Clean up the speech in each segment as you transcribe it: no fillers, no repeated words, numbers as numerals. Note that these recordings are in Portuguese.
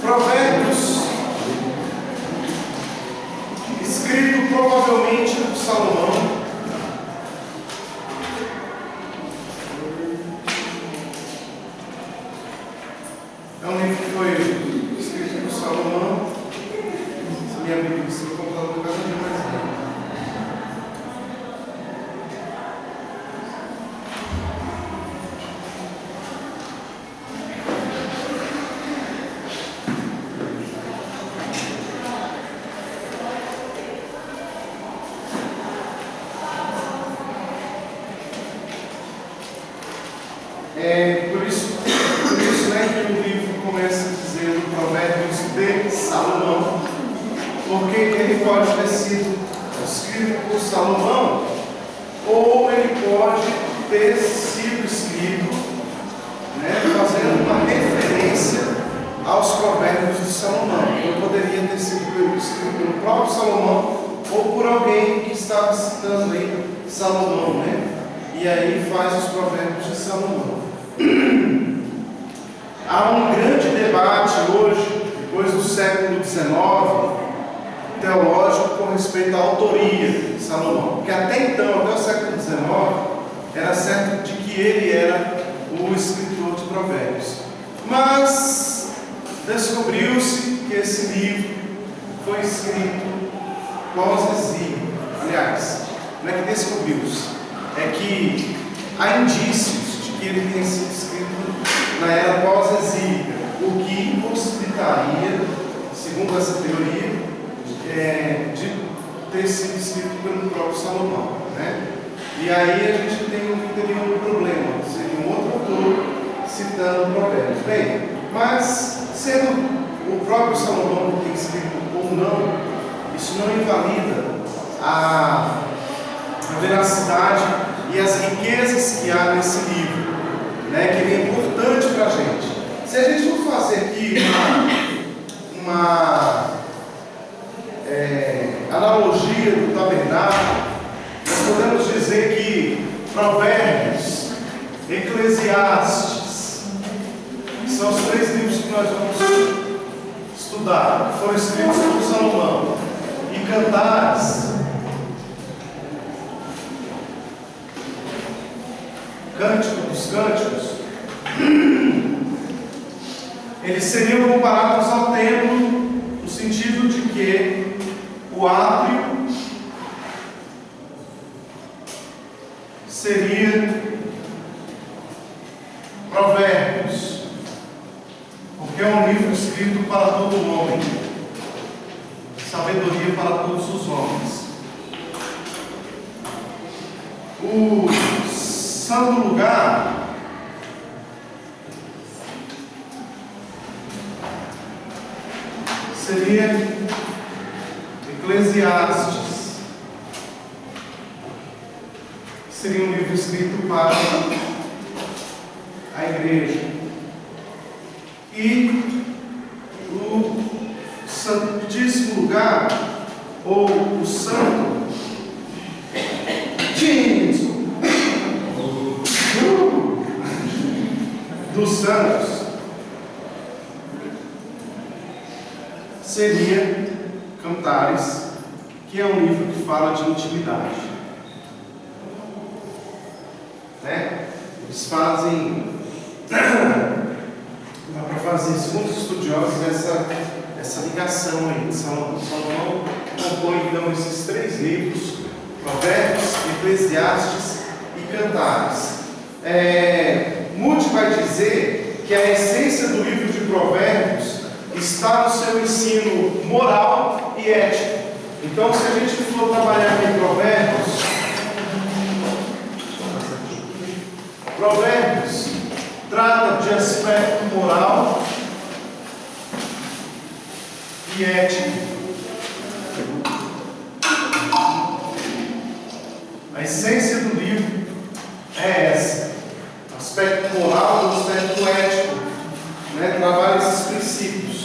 Provérbios, escrito provavelmente por Salomão. É um livro que foi escrito por Salomão. Se minha Bíblia, se eu comprar no caso, não mais nada. Por isso, né, que o livro começa dizendo Provérbios de Salomão, porque ele pode ter sido escrito por Salomão, ou ele pode ter sido escrito, né, fazendo uma referência aos Provérbios de Salomão. Então poderia ter sido escrito pelo próprio Salomão, ou por alguém que estava citando aí Salomão, né? E aí faz os Provérbios de Salomão. Há um grande debate hoje, depois do século XIX, teológico com respeito à autoria de Salomão. Porque até então, até o século XIX, era certo de que ele era o escritor de Provérbios. Mas descobriu-se que esse livro foi escrito pós-exílio. Aliás, não é que descobriu-se, é que há indícios de que ele tenha sido escrito na era pós-exílica, o que possibilitaria, segundo essa teoria, de ter sido escrito pelo próprio Salomão, né? E aí a gente teria um problema, seria um outro autor citando Provérbios. Bem, mas sendo o próprio Salomão que tem escrito ou não, isso não invalida a veracidade e as riquezas que há nesse livro, né, que ele é importante para a gente. Se a gente for fazer aqui uma analogia do tabernáculo, nós podemos dizer que Provérbios, Eclesiastes, que são os 3 livros que nós vamos estudar, que foram escritos por Salomão, e Cantares, Cântico dos Cânticos, eles seriam comparados ao templo, no sentido de que o átrio seria Provérbios, porque é um livro escrito para todo homem, sabedoria para todos os homens. O santo lugar seria Eclesiastes, seria um livro escrito para a igreja. E o santíssimo lugar, ou o santo dos santos, seria Cantares, que é um livro que fala de intimidade, né? Eles fazem, dá para fazer, segundo os estudiosos, essa ligação aí de Salomão. Salomão compõe então esses 3 livros, Provérbios, Eclesiastes e Cantares. Moody vai dizer que a essência do livro de Provérbios está no seu ensino moral e ético. Então, se a gente for trabalhar em Provérbios trata de aspecto moral e ético. A essência do livro é essa: aspecto moral e aspecto ético, né? Trabalha esses princípios.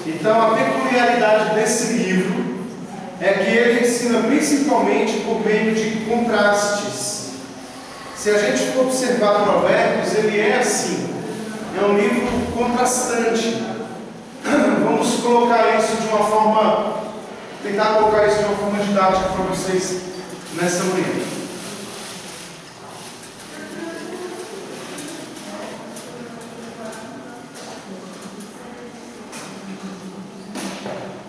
Então, a peculiaridade desse livro é que ele ensina principalmente por meio de contrastes. Se a gente for observar Provérbios, ele é assim, é um livro contrastante. Vamos colocar isso de uma forma, tentar colocar isso de uma forma didática para vocês nessa manhã.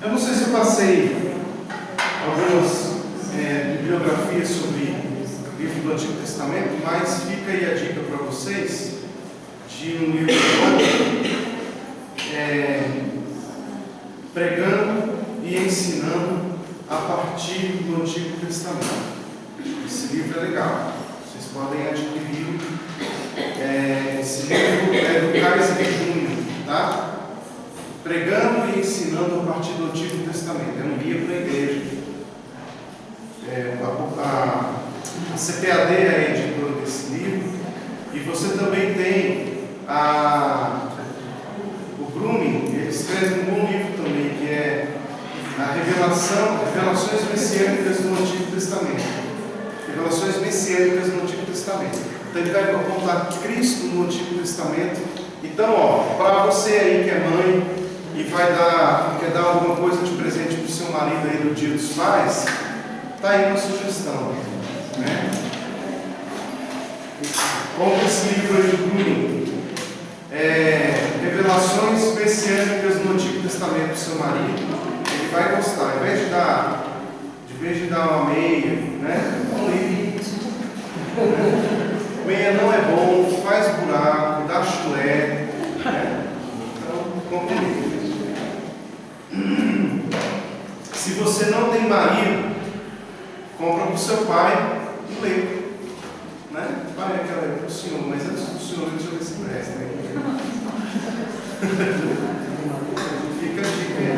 Eu não sei se eu passei algumas bibliografias sobre o livro do Antigo Testamento, mas fica aí a dica para vocês de um livro pregando e ensinando a partir do Antigo Testamento. Esse livro é legal, vocês podem adquirir. Esse livro é do Kaiser Júnior, tá? Pregando e ensinando a partir do Antigo Testamento. É um guia para a igreja. A CPAD é a editora desse livro. E você também tem o Brumming, ele escreve um bom livro também, que é Revelações Messiânicas no Antigo Testamento. Revelações Messiânicas no Antigo Testamento. Então ele vai apontar Cristo no Antigo Testamento. Então, para você aí que é mãe e quer dar alguma coisa de presente para o seu marido aí no Dia dos Pais, está aí uma sugestão, né? Compre esse livro aí do Brumming, Revelações Messiânicas no Antigo Testamento para o seu marido. Ele vai gostar. Ao invés de dar uma meia, né? Um livro. Meia não é bom, faz buraco, dá chulé, né? Então, compre um livro. Se você não tem marido, compra para o seu pai um livro, né? Pai, aquela é para o senhor, mas antes do senhor, deixa eu ver se presta, né? Fica a dica aí.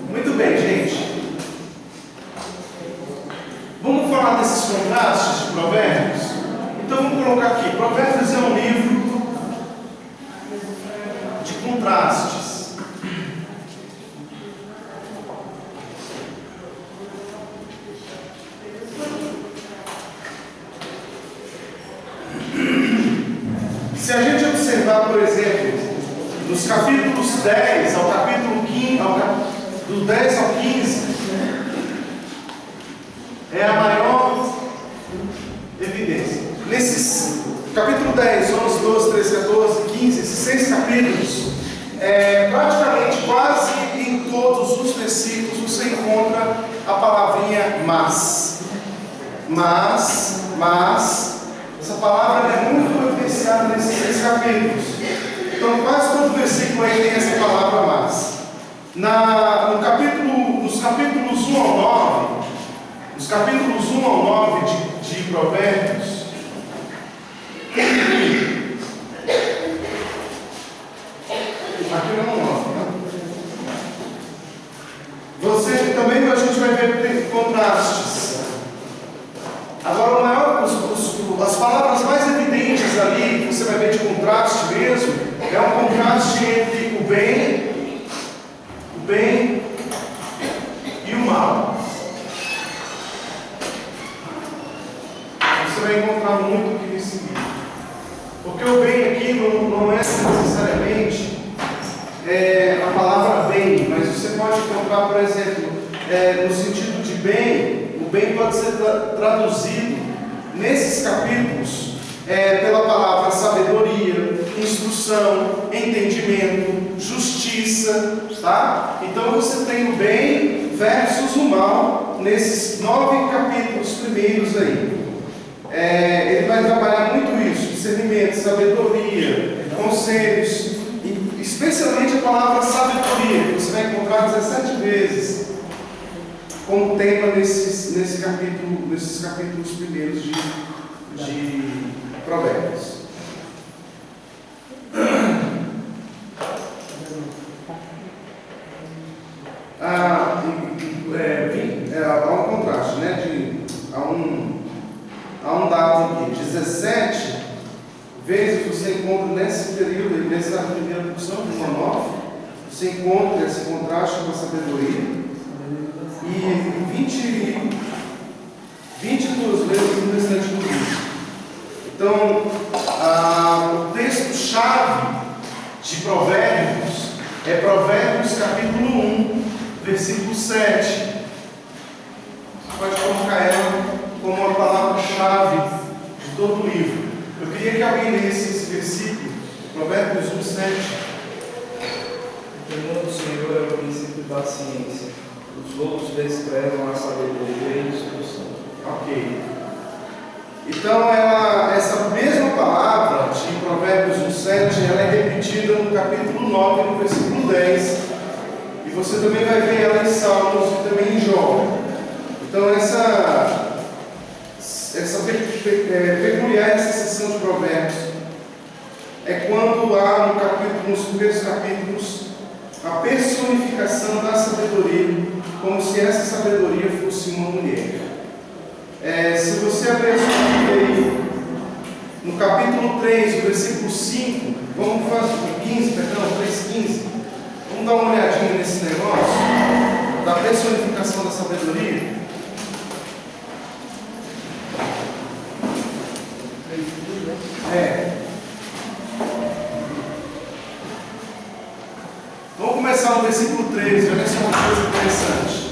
Muito bem, gente. Vamos falar desses contrastes de Provérbios? Então vamos colocar aqui. Provérbios é um livro de contrastes. Se a gente observar, por exemplo, nos capítulos 10 ao capítulo 15, do 10 ao 15, é a maior evidência. Nesses capítulo 10, 11, 12, 13, 14, 15, esses 6 capítulos, praticamente quase em todos os versículos você encontra a palavrinha mas. Essa palavra é muito evidenciada nesses 6 capítulos. Então, quase todo versículo aí tem essa palavra mas. Nos capítulos 1 ao 9, de Provérbios, aqui não mostra, né? A gente vai ver contrastes. Agora, as palavras mais evidentes ali, que você vai ver de contraste mesmo, é um contraste entre o bem e o mal. Você vai encontrar muito aqui nesse livro. Porque o bem aqui não é necessariamente a palavra bem, mas você pode encontrar, por exemplo, no sentido de bem, o bem pode ser traduzido nesses capítulos pela palavra sabedoria, instrução, entendimento, justiça, tá? Então você tem o bem versus o mal nesses 9 capítulos primeiros aí. Ele vai trabalhar muito isso, discernimento, sabedoria, conselhos, especialmente a palavra sabedoria, que você vai encontrar 17 vezes como tema nesses capítulos primeiros de Provérbios. Há um contraste, né? Há um dado aqui, 17 vezes você encontra nesse período, nessa primeira porção, de 1 a 9, você encontra esse contraste com a sabedoria, e 22 vezes no restante do livro. Então, o texto-chave de Provérbios é Provérbios capítulo 1, versículo 7. Você pode colocar ela como uma palavra-chave de todo o livro. Eu queria que alguém lesse esse versículo, Provérbios 1, 7. O temor do Senhor é o princípio da ciência. Os loucos desprezam a sabedoria e a instrução. Ok. Então, essa mesma palavra de Provérbios 1, 7, ela é repetida no capítulo 9, no versículo 10. E você também vai ver ela em Salmos e também em Jó. Então, essa peculiar essa seção de Provérbios é quando há nos primeiros capítulos a personificação da sabedoria, como se essa sabedoria fosse uma mulher. Se você abrir a sua Bíblia aí, no capítulo 3, versículo 5, vamos fazer 15, perdão, 3:15. Vamos dar uma olhadinha nesse negócio da personificação da sabedoria. Vamos começar no versículo 13, olha só uma coisa interessante.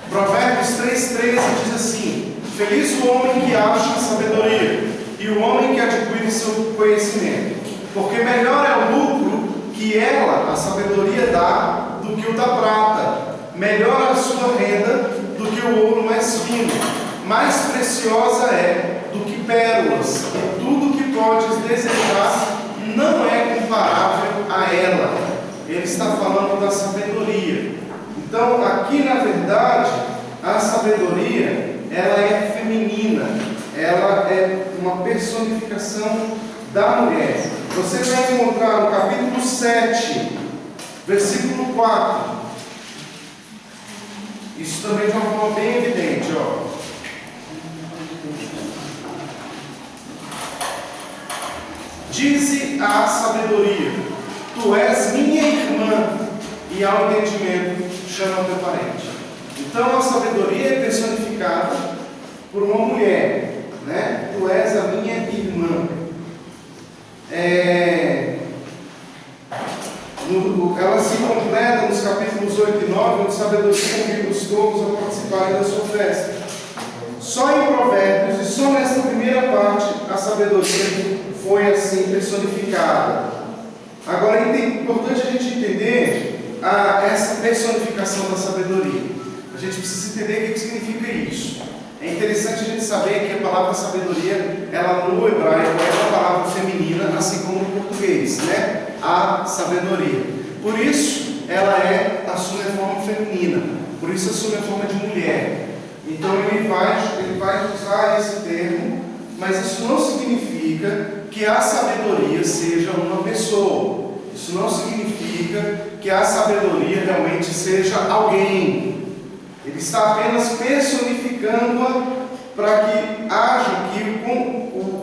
Provérbios 3:13 diz assim: feliz o homem que acha sabedoria e o homem que adquire seu conhecimento, porque melhor é o lucro que ela, a sabedoria, dá do que o da prata, melhor a sua renda do que o ouro mais fino, mais preciosa é do que pérolas, e tudo que podes desejar não é comparável a ela. Ele está falando da sabedoria. Então, aqui na verdade, a sabedoria, ela é feminina, ela é uma personificação da mulher. Você vai encontrar no capítulo 7, versículo 4. Isso também de uma forma bem evidente, ó. Dize a sabedoria: tu és minha irmã, e ao entendimento chama teu parente. Então a sabedoria é personificada por uma mulher, né? Tu és a minha irmã. Ela se completa nos capítulos 8 e 9, onde sabedoria convida os tolos a participarem da sua festa. Só em Provérbios e só nessa primeira parte a sabedoria foi assim personificada. Agora é importante a gente entender essa personificação da sabedoria. A gente precisa entender o que significa isso. É interessante a gente saber que a palavra sabedoria, ela no hebraico é uma palavra feminina, assim como no português, né? A sabedoria. Por isso, ela assume a forma feminina. Por isso, assume a forma de mulher. Então, ele vai usar esse termo, mas isso não significa que a sabedoria seja uma pessoa. Isso não significa que a sabedoria realmente seja alguém. Ele está apenas personificando-a para que haja aqui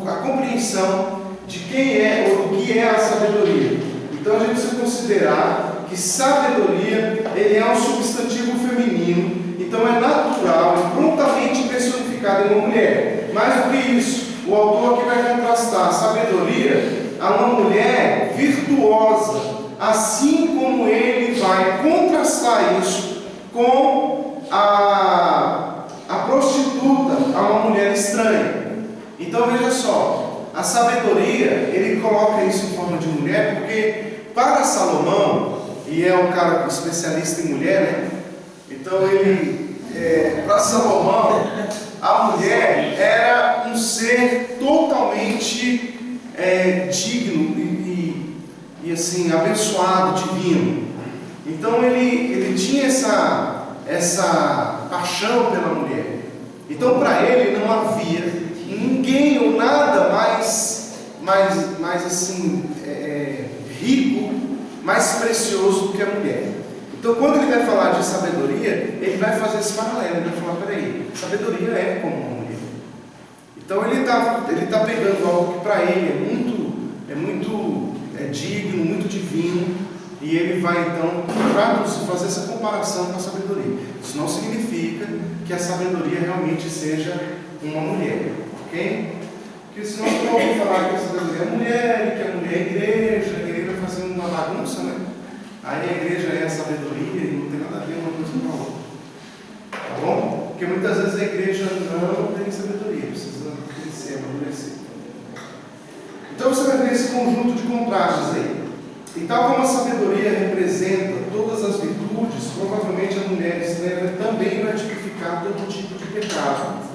a compreensão de quem é ou do que é a sabedoria. Então a gente precisa considerar que sabedoria ele é um substantivo feminino, então é natural e prontamente personificado em uma mulher. Mais do que isso, o autor aqui vai contrastar a sabedoria a uma mulher virtuosa, assim como ele vai contrastar isso com a prostituta, a uma mulher estranha. Então veja só, a sabedoria, ele coloca isso em forma de mulher, porque para Salomão, e é um cara especialista em mulher, né? Então para Salomão, a mulher era um ser totalmente digno e assim, abençoado, divino. Então ele tinha essa paixão pela mulher. Então para ele não havia ninguém ou nada mais assim, rico, mais precioso do que a mulher. Então quando ele vai falar de sabedoria, ele vai fazer esse paralelo, ele vai falar, peraí, sabedoria é como uma mulher. Então ele tá pegando algo que para ele é muito digno, muito divino, e ele vai então fazer essa comparação com a sabedoria. Isso não significa que a sabedoria realmente seja uma mulher, ok? Porque senão eu vou falar que a sabedoria é mulher, que a mulher é igreja, e ele vai fazer uma bagunça, né? aí a igreja é a sabedoria e não tem nada a ver uma coisa com a outra. Tá bom? Porque muitas vezes a igreja não tem sabedoria, precisa crescer, amadurecer. Então você vai ver esse conjunto de contrastes aí. E tal como a sabedoria representa todas as virtudes, provavelmente a mulher estranha também vai tipificar todo tipo de pecado.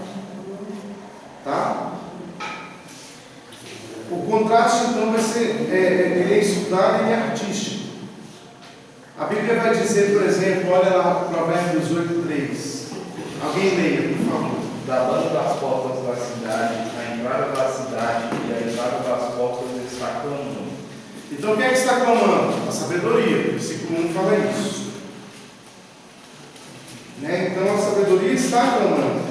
Tá? O contraste então vai ser ele é estudado e é artístico. A Bíblia vai dizer, por exemplo, olha lá Provérbios 8:3. Alguém leia, por favor. Da banda das portas da cidade, a entrada da cidade e a entrada das portas está clamando. Então quem é que está clamando? A sabedoria. O versículo 1 fala isso. Né? Então a sabedoria está clamando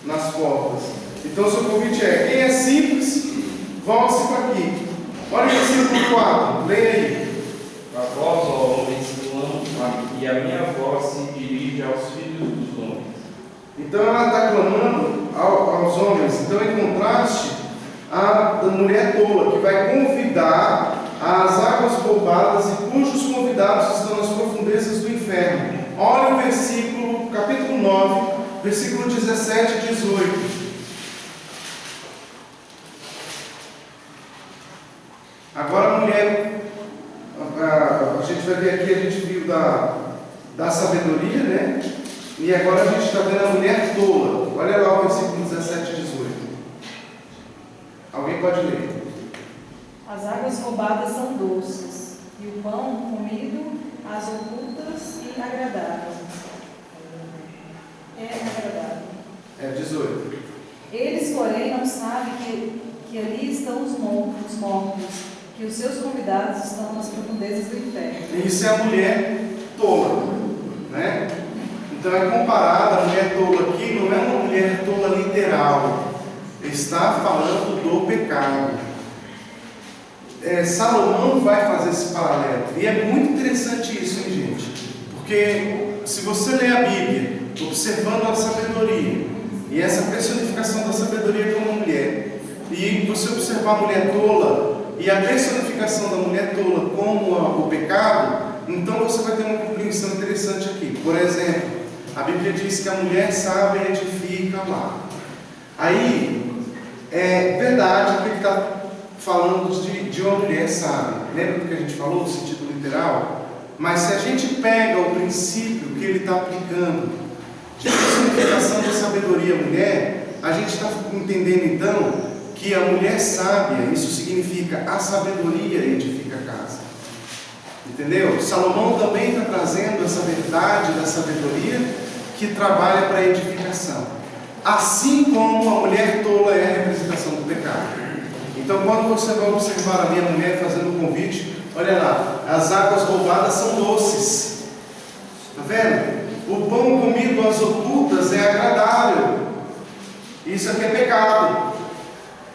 nas portas. Então o seu convite é: quem é simples, volte-se para aqui. Olha o versículo 4, leia aí. A voz, ó homens, clamo, e a minha voz se dirige aos filhos dos homens. Então ela está clamando aos homens. Então, em contraste, a mulher tola, que vai convidar às águas roubadas e cujos convidados estão nas profundezas do inferno. Olha o versículo, capítulo 9, versículo 17 e 18. Agora a mulher, a gente vai ver aqui, a gente viu da sabedoria, né? E agora a gente está vendo a mulher tola. Olha lá o versículo 17 e 18. Alguém pode ler? As águas roubadas são doces, e o pão comido, as ocultas e agradável. É agradável. É 18. Eles, porém, não sabem que ali estão os mortos, que os seus convidados estão nas profundezas do inferno. Isso é a mulher tola, né? Então é comparada, a mulher tola aqui não é uma mulher tola literal, está falando do pecado. Salomão vai fazer esse paralelo, e é muito interessante isso, hein, gente? Porque se você ler a Bíblia, observando a sabedoria, e essa personificação da sabedoria como mulher, e você observar a mulher tola, e a personificação da mulher tola como o pecado, então você vai ter uma compreensão interessante aqui. Por exemplo, a Bíblia diz que a mulher sábia edifica o lar. Aí, é verdade que ele está falando de uma mulher sábia. Lembra do que a gente falou, o sentido literal? Mas se a gente pega o princípio que ele está aplicando de personificação da sabedoria mulher, a gente está entendendo então que a mulher sábia, isso significa a sabedoria edifica a casa. Entendeu? Salomão também está trazendo essa verdade da sabedoria que trabalha para a edificação. Assim como a mulher tola é a representação do pecado. Então, quando você vai observar a minha mulher fazendo o convite, olha lá, as águas roubadas são doces. Está vendo? O pão comido às ocultas é agradável. Isso aqui é pecado.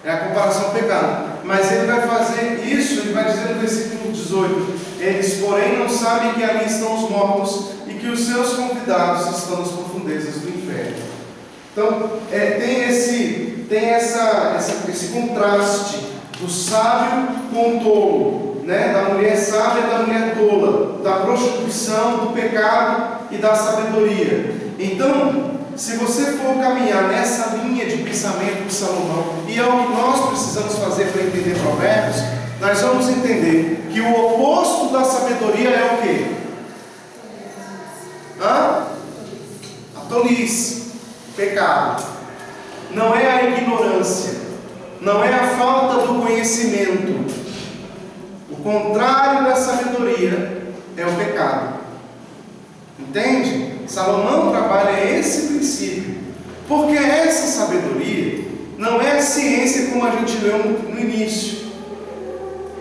É a comparação ao pecado. Mas ele vai fazer isso, ele vai dizer no versículo 18: eles, porém, não sabem que ali estão os mortos e que os seus convidados estão nas profundezas do inferno. Então, tem esse contraste do sábio com o tolo, né? Da mulher sábia e da mulher tola, da prostituição, do pecado e da sabedoria. Então, se você for caminhar nessa linha de pensamento de Salomão, e é o que nós precisamos fazer para entender Provérbios, nós vamos entender que o oposto da sabedoria é o quê? A tolice, o pecado. Não é a ignorância, não é a falta do conhecimento. O contrário da sabedoria é o pecado. Entende? Salomão trabalha esse princípio, porque essa sabedoria não é a ciência como a gente leu no início.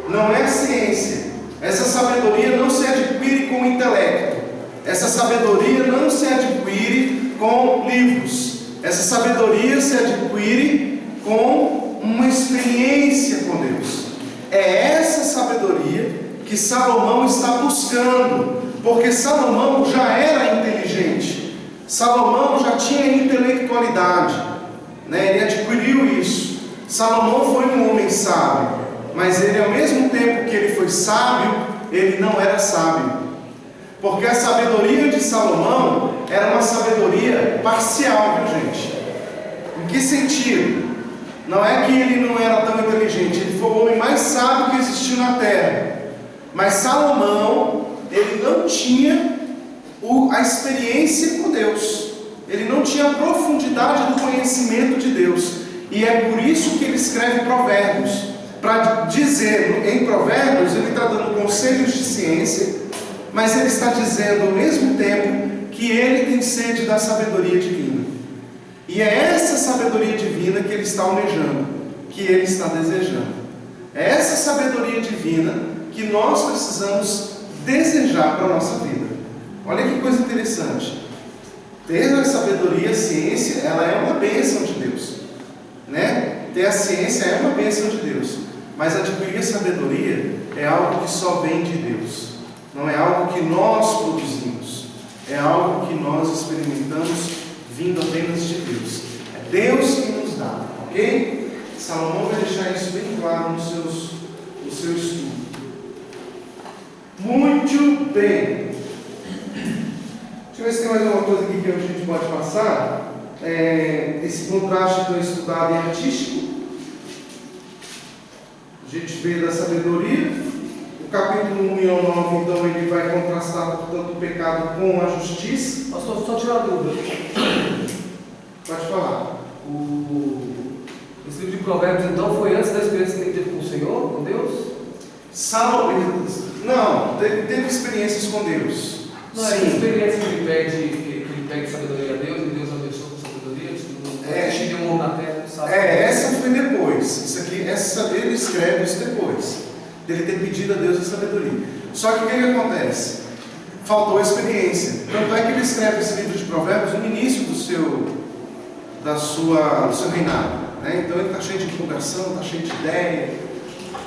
Não é a ciência. Essa sabedoria não se adquire com o intelecto. Essa sabedoria não se adquire com livros. Essa sabedoria se adquire com uma experiência com Deus. É essa sabedoria que Salomão está buscando, porque Salomão já era inteligente. Salomão já tinha intelectualidade, né? Ele adquiriu isso. Salomão foi um homem sábio, mas ele, ao mesmo tempo que ele foi sábio, ele não era sábio. Porque a sabedoria de Salomão era uma sabedoria parcial, viu, gente? Em que sentido? Não é que ele não era tão inteligente, ele foi o homem mais sábio que existiu na terra. Mas Salomão, ele não tinha a experiência com Deus. Ele não tinha a profundidade do conhecimento de Deus. E é por isso que ele escreve Provérbios. Para dizer, em Provérbios, ele está dando conselhos de ciência, mas ele está dizendo ao mesmo tempo que ele tem sede da sabedoria divina. E é essa sabedoria divina que ele está almejando, que ele está desejando. É essa sabedoria divina que nós precisamos desejar para a nossa vida. Olha que coisa interessante. Ter a sabedoria, a ciência, ela é uma bênção de Deus, né? Ter a ciência é uma bênção de Deus, mas adquirir a sabedoria é algo que só vem de Deus. Não é algo que nós produzimos, é algo que nós experimentamos vindo apenas de Deus. É Deus que nos dá, ok? Salomão vai deixar isso bem claro no seu estudo. Muito bem. Deixa eu ver se tem mais alguma coisa aqui que a gente pode passar. Esse contraste que eu estudado é artístico. A gente vê da sabedoria. O capítulo 1 e 9, então, ele vai contrastar, portanto, o pecado com a justiça. Pastor, só tirar a dúvida. Pode falar. Esse livro de Provérbios, então, foi antes da experiência que ele teve com o Senhor, com Deus? Não, teve experiências com Deus. Não, essa experiência que ele pede sabedoria a Deus e Deus abençoa com sabedoria, ele deu um homem na terra, sabe? Essa foi depois. Isso aqui, ele escreve isso depois dele ter pedido a Deus a sabedoria. Só que o que acontece? Faltou experiência. Tanto é que ele escreve esse livro de Provérbios no início do seu reinado, né? Então ele está cheio de empolgação, está cheio de ideia,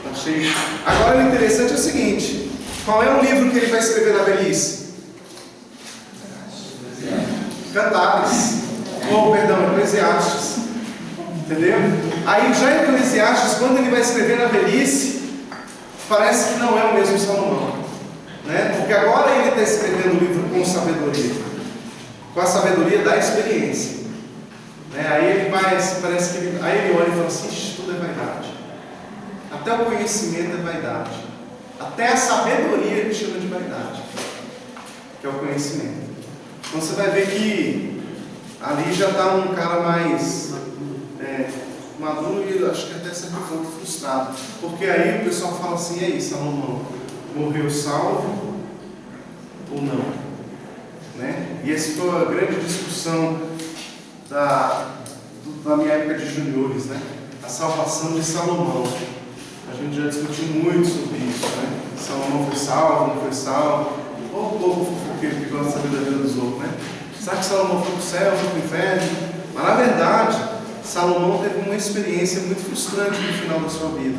está cheio. Agora o interessante é o seguinte: qual é o livro que ele vai escrever na velhice? Cantares. Eclesiastes. Entendeu? Aí já em Eclesiastes, quando ele vai escrever na velhice, parece que não é o mesmo Salomão, né? Porque agora ele está escrevendo o livro com sabedoria, com a sabedoria da experiência, né? Aí ele parece que aí ele olha e fala assim: tudo é vaidade, até o conhecimento é vaidade, até a sabedoria ele chama de vaidade, que é o conhecimento. Então você vai ver que ali já está um cara mais maduro e acho que até certo ponto frustrado, porque aí o pessoal fala assim: e aí, Salomão morreu salvo ou não, né? E essa foi a grande discussão da minha época de juniores, né? A salvação de Salomão. A gente já discutiu muito sobre isso, né? Salomão foi salvo, não foi salvo. Ou o povo fofoqueiro que gosta de saber da vida dos outros, né? Será que Salomão foi para o céu, foi para o inferno? Mas na verdade, Salomão teve uma experiência muito frustrante no final da sua vida.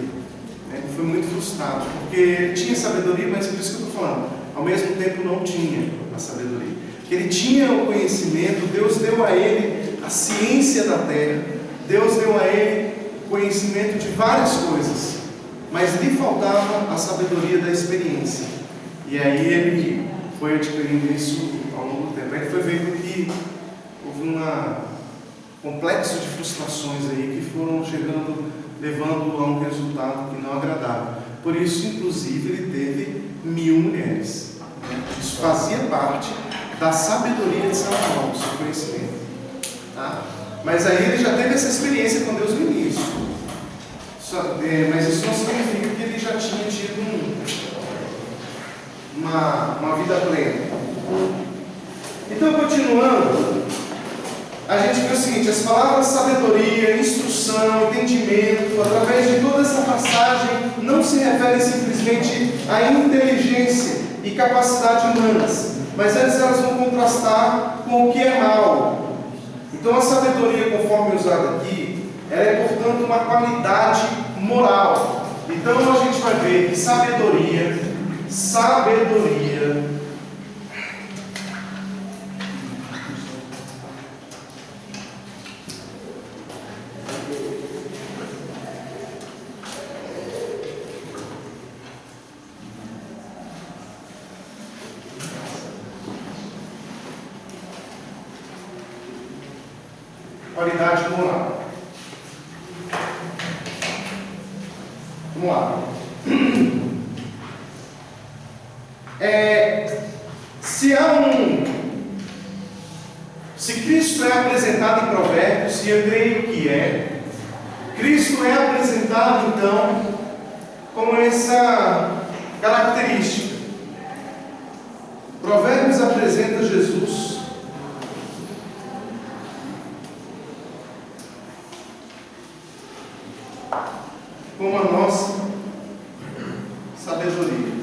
Ele foi muito frustrado, porque ele tinha sabedoria, mas por isso que eu estou falando, ao mesmo tempo não tinha a sabedoria. Porque ele tinha o conhecimento, Deus deu a ele a ciência da terra, Deus deu a ele o conhecimento de várias coisas, mas lhe faltava a sabedoria da experiência. E aí ele foi adquirindo isso ao longo do tempo. Aí ele foi vendo que houve um complexo de frustrações aí que foram chegando, levando a um resultado que não agradava. Por isso, inclusive, ele teve 1000 mulheres. Isso fazia parte da sabedoria de Salomão, do seu conhecimento. Tá? Mas aí ele já teve essa experiência com Deus no início. Mas isso não significa que ele já tinha tido uma vida plena. Então, continuando, a gente vê o seguinte: as palavras sabedoria, instrução, entendimento, através de toda essa passagem, não se referem simplesmente à inteligência e capacidade humanas, mas antes elas vão contrastar com o que é mal. Então a sabedoria, conforme usada aqui, ela é, portanto, uma qualidade moral. Então a gente vai ver que sabedoria qualidade moral. Vamos lá. Se Cristo é apresentado em Provérbios, e eu creio que é, Cristo é apresentado então com essa característica. Provérbios apresenta Jesus como a nossa sabedoria.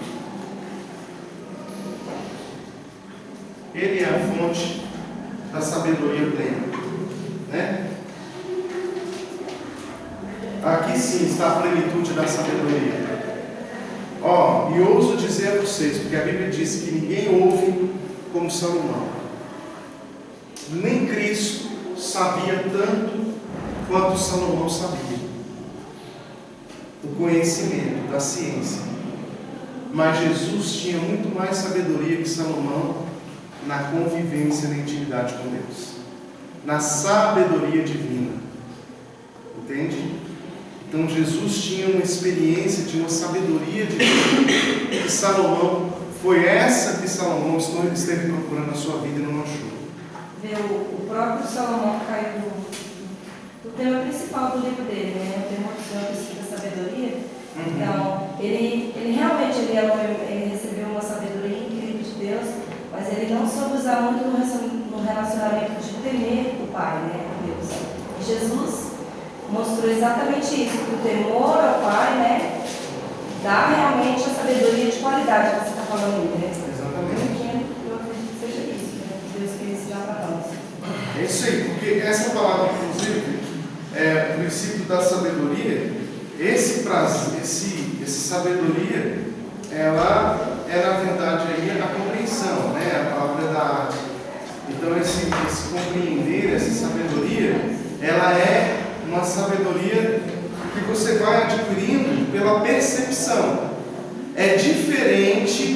Ele é a fonte da sabedoria plena, né? Aqui sim está a plenitude da sabedoria. E ouso dizer a vocês, porque a Bíblia diz que ninguém ouve como Salomão. Nem Cristo sabia tanto quanto Salomão sabia. O conhecimento da ciência. Mas Jesus tinha muito mais sabedoria que Salomão na convivência, na intimidade com Deus, na sabedoria divina. Entende? Então Jesus tinha uma experiência, tinha uma sabedoria divina que Salomão, foi essa que Salomão esteve procurando na sua vida e não achou. O próprio Salomão caiu no tema principal do livro dele, né? O tema da sabedoria. Então, ele realmente ele recebeu uma sabedoria incrível de Deus, mas ele não soube usar muito no relacionamento de temer o Pai, né? Deus. E Jesus mostrou exatamente isso, que o temor ao Pai, né, dá realmente a sabedoria de qualidade que você está falando aí, né? Exatamente. Eu acredito que seja isso, né? Que Deus quer ensinar para nós. É isso aí, porque essa palavra, inclusive, o princípio da sabedoria, essa sabedoria, ela é na verdade aí a compreensão, né? A palavra da arte. Então esse compreender, essa sabedoria, ela é uma sabedoria que você vai adquirindo pela percepção. É diferente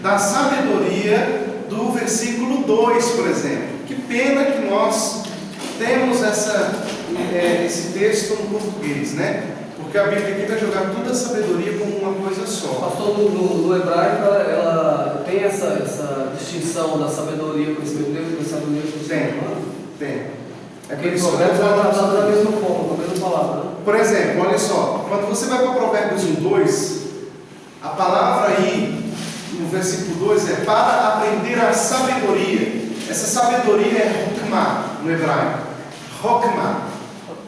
da sabedoria do versículo 2, por exemplo. Que pena que nós temos esse texto no português, né? Porque a Bíblia aqui vai jogar toda a sabedoria como uma coisa só. Pastor, no hebraico ela tem essa distinção da sabedoria, conhecimento de Deus e sabedoria do ser humano? Tem. É por Porque isso que Provérbios é tratado da mesma forma, da mesma palavra. Né? Por exemplo, olha só, quando você vai para Provérbios 1:2, a palavra aí, no versículo 2, é para aprender a sabedoria. Essa sabedoria é Hokmah no hebraico. Hokmah.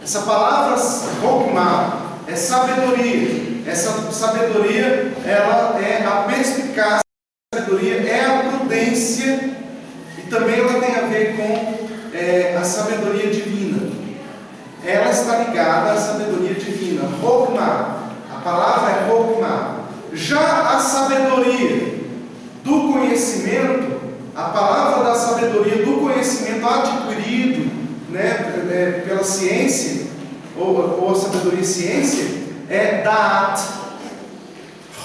Essa palavra Hokmah é sabedoria. Essa sabedoria, ela é a perspicácia. A sabedoria é a prudência. E também ela tem a ver com a sabedoria divina. Ela está ligada à sabedoria divina. Hokmah. A palavra é Hokmah. Já a sabedoria do conhecimento, a palavra da sabedoria do conhecimento adquirido, né, pela ciência, ou a sabedoria ciência, é Da'at.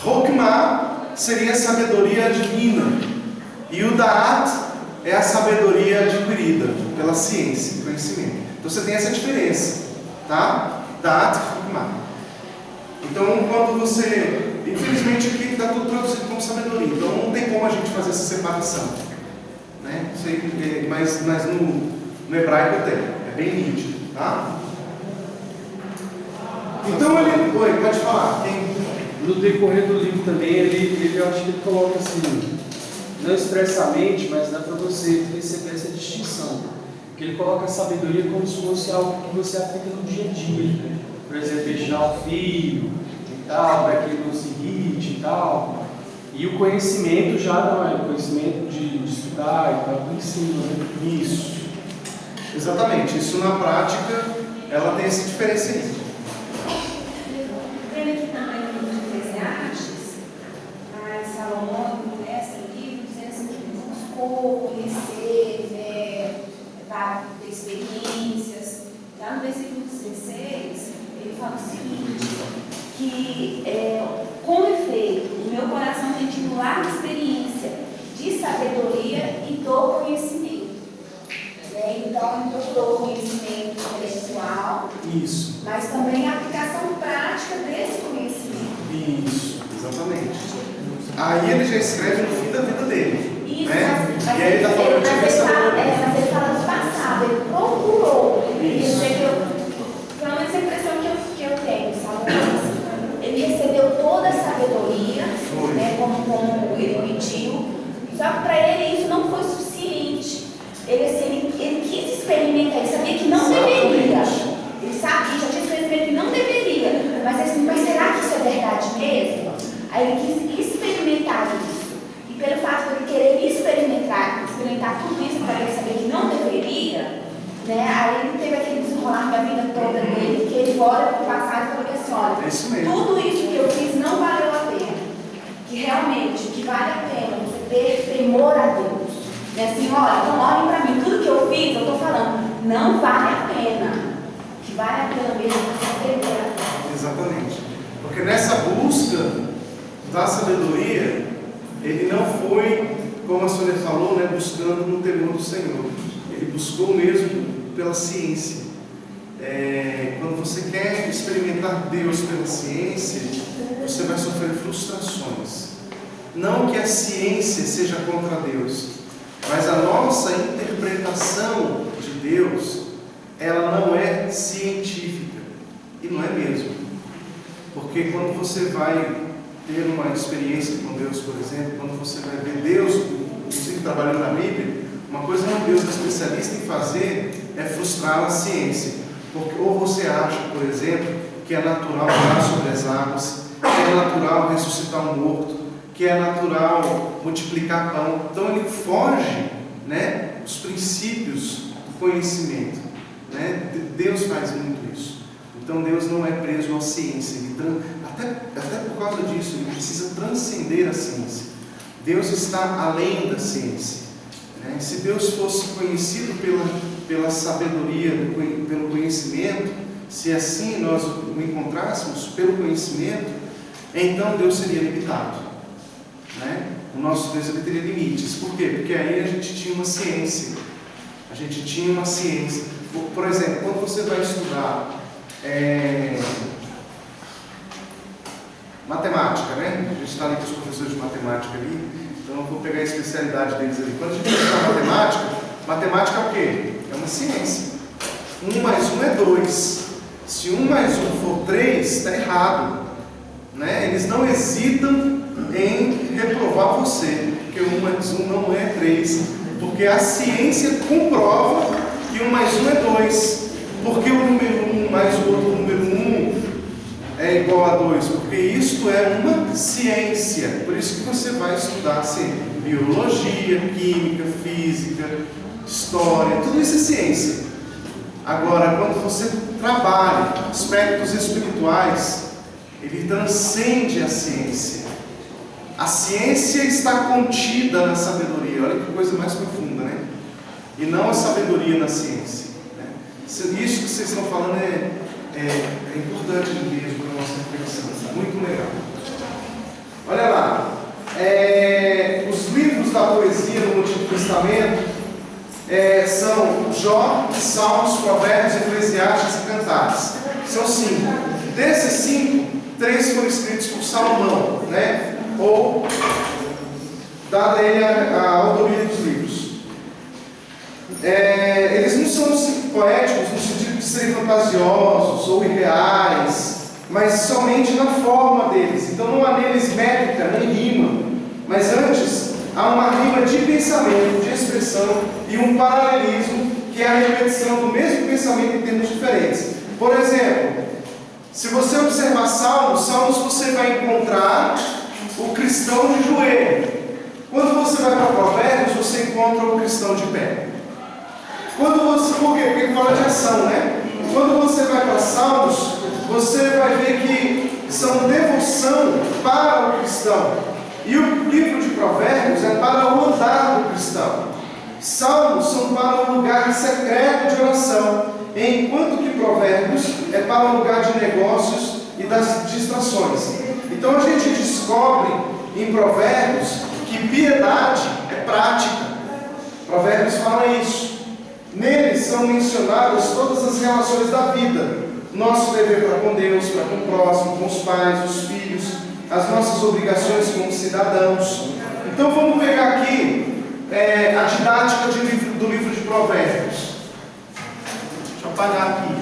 Hokmah seria a sabedoria divina, e o Da'at é a sabedoria adquirida pela ciência, conhecimento. Então você tem essa diferença, tá? Da'at e Hokmah. Então quando você... Infelizmente aqui está tudo traduzido como sabedoria, então não tem como a gente fazer essa separação, né? Mas no hebraico tem, é bem nítido, tá? Então ele... Oi, pode falar. No decorrer do livro também, eu acho que ele coloca assim, não expressamente, mas dá para você perceber essa distinção. Que ele coloca a sabedoria como se fosse algo que você aplica no dia a dia, né? Por exemplo, ensinar o filho e tal, para que ele não se irrite e tal. E o conhecimento já não é o conhecimento de estudar e tal, do ensino, né? Isso. Exatamente. Isso na prática, ela tem essa diferença aí. Vendo aqui também no livro de Eclesiastes, Salomão começa o livro dizendo assim que buscou conhecer, ter experiências. Lá no versículo 16, ele fala o seguinte, que com efeito, o meu coração tem tido larga experiência de sabedoria e do conhecimento. Então, Isso. mas também a aplicação prática desse conhecimento. Isso, exatamente. Aí ele já escreve no fim da vida dele. Isso, né? mas E aí ele está falando de mas sabedoria. ele fala do passado, ele procurou. Isso. Pelo menos a impressão que eu tenho, sabe? Ele recebeu toda a sabedoria, né, como ele pediu, só que para ele isso não foi suficiente. Ele quis experimentar, ele sabia que não deveria. Ele sabia, já tinha experimentado que não deveria. Mas assim, mas será que isso é verdade mesmo? Aí ele quis experimentar isso. E pelo fato de ele querer experimentar tudo isso para ele saber que não deveria, né? Aí ele teve aquele desenrolar da vida toda dele, que ele olha para o passado e falou assim, olha, É isso mesmo. tudo isso que eu fiz não valeu a pena. Que realmente, que vale a pena você ter temor a Deus. E assim, olha, então olhem para mim, tudo que eu fiz, eu estou falando, não vale a pena. Que vale a pena mesmo você temer a Deus. Exatamente. Porque nessa busca da sabedoria, ele não foi, como a senhora falou, né, buscando no temor do Senhor. Ele buscou mesmo pela ciência. Quando você quer experimentar Deus pela ciência, você vai sofrer frustrações. Não que a ciência seja contra Deus, mas a nossa interpretação de Deus, ela não é científica. E não é mesmo. Porque quando você vai ter uma experiência com Deus, por exemplo, quando você vai ver Deus, inclusive trabalhando na Bíblia, uma coisa que Deus é especialista em fazer é frustrar a ciência. Porque, ou você acha, por exemplo, que é natural andar sobre as águas, que é natural ressuscitar um morto, que é natural multiplicar pão. Então ele foge, né, dos princípios do conhecimento. Né? Deus faz muito isso. Então Deus não é preso à ciência. Até por causa disso, ele precisa transcender a ciência. Deus está além da ciência. Né? Se Deus fosse conhecido pela sabedoria, pelo conhecimento, se assim nós o encontrássemos pelo conhecimento, então Deus seria limitado. Né? O nosso Deus teria limites. Por quê? Porque aí a gente tinha uma ciência. A gente tinha uma ciência. Por exemplo, quando você vai estudar matemática, né? A gente está ali com os professores de matemática ali, então eu vou pegar a especialidade deles ali. Quando a gente estuda matemática é o quê? É uma ciência. 1 mais 1 é 2. Se 1 mais 1 for 3, está errado. Né? Eles não hesitam em reprovar você, porque 1 mais 1 não é 3, porque a ciência comprova que 1 mais 1 é 2, porque o número 1 mais o outro número 1 é igual a 2, porque isto é uma ciência. Por isso que você vai estudar assim, biologia, química, física, história, tudo isso é ciência. Agora, quando você trabalha aspectos espirituais, ele transcende a ciência. A ciência está contida na sabedoria. Olha que coisa mais profunda, né? E não a sabedoria na ciência. Né? Isso que vocês estão falando é importante mesmo para a nossa reflexão. Muito legal. Olha lá. Os livros da poesia no Antigo Testamento são Jó, Salmos, Provérbios, Eclesiastes e Cantares. São 5. Desses 5, 3 foram escritos por Salomão, né? Ou dada a ele a autoria dos livros. Eles não são poéticos no sentido de serem fantasiosos ou irreais, mas somente na forma deles. Então não há neles métrica nem rima, mas antes há uma rima de pensamento, de expressão e um paralelismo que é a repetição do mesmo pensamento em termos diferentes. Por exemplo, se você observar Salmos você vai encontrar o cristão de joelho. Quando você vai para Provérbios, você encontra o cristão de pé. Por quê? Porque ele fala de ação, né? Quando você vai para Salmos, você vai ver que são devoção para o cristão. E o livro de Provérbios é para o andar do cristão. Salmos são para o lugar secreto de oração, enquanto que Provérbios é para o lugar de negócios e das distrações. Então a gente descobre em Provérbios que piedade é prática. Provérbios fala isso. Neles são mencionadas todas as relações da vida, nosso dever para com Deus, para com o próximo, com os pais, os filhos, as nossas obrigações como cidadãos. Então vamos pegar aqui a didática do livro de Provérbios. Deixa eu apagar aqui.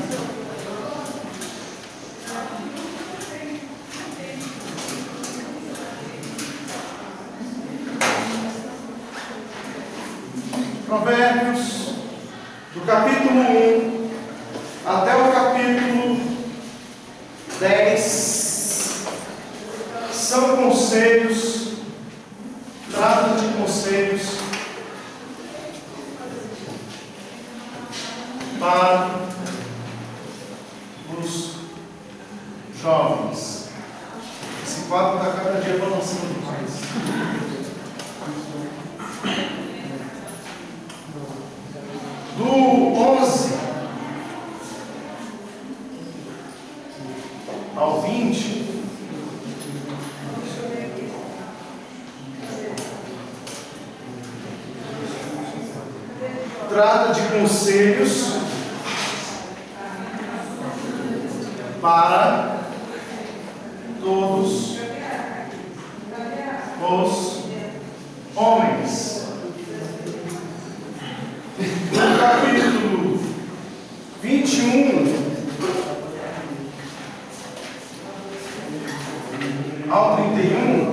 Provérbios, do capítulo 1 até o capítulo 10, são conselhos, trata de conselhos para os jovens. Esse quadro está cada dia balançando mais. Do 11 ao 20, trata de conselhos para todos os homens. No capítulo 21 ao 31,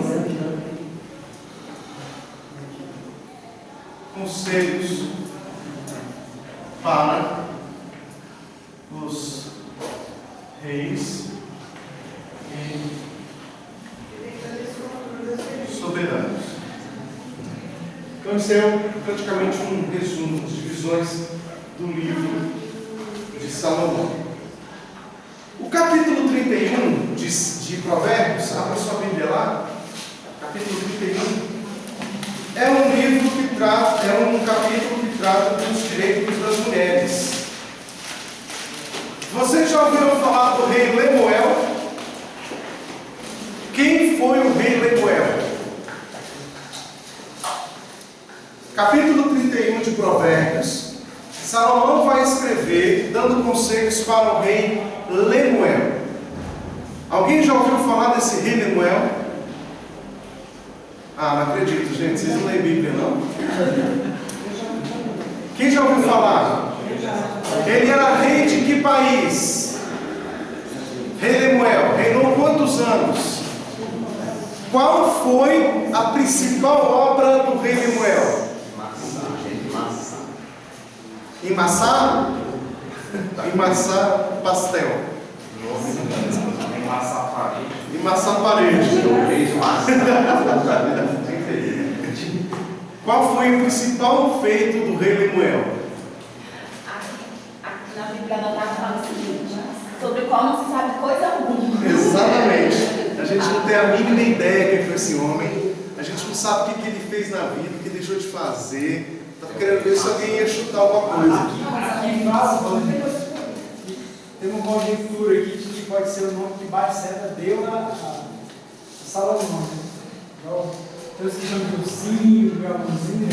conselhos para os reis e soberanos. Então, isso é praticamente um resumo das divisões do livro de Salomão. O capítulo 31 de Provérbios, abra sua Bíblia lá, capítulo 31, é um capítulo que trata dos direitos das mulheres. Vocês já ouviram falar do rei Lemuel? Quem foi o rei Lemuel? Capítulo 31 de Provérbios, Salomão vai escrever dando conselhos para o rei Lemuel. Alguém já ouviu falar desse rei Lemuel? Não acredito, gente, vocês não leem Bíblia, não? Quem já ouviu falar? Ele era rei de que país? Rei Lemuel, reinou quantos anos? Qual foi a principal obra do rei Lemuel? Emassar? Emassar pastel. Emassar parede. Qual foi o principal feito do rei Lemuel? Na Bíblia não está falando o seguinte, sobre qual não se sabe coisa alguma. Exatamente. A gente não tem a mínima ideia quem foi esse homem. A gente não sabe o que ele fez na vida, o que deixou de fazer. Estava querendo ver se alguém ia chutar alguma coisa aqui. Tem uma conjectura aqui de que pode ser o nome que Batseba deu a Salomão. Tem os que chamam de ursinho, Lemuelzinho.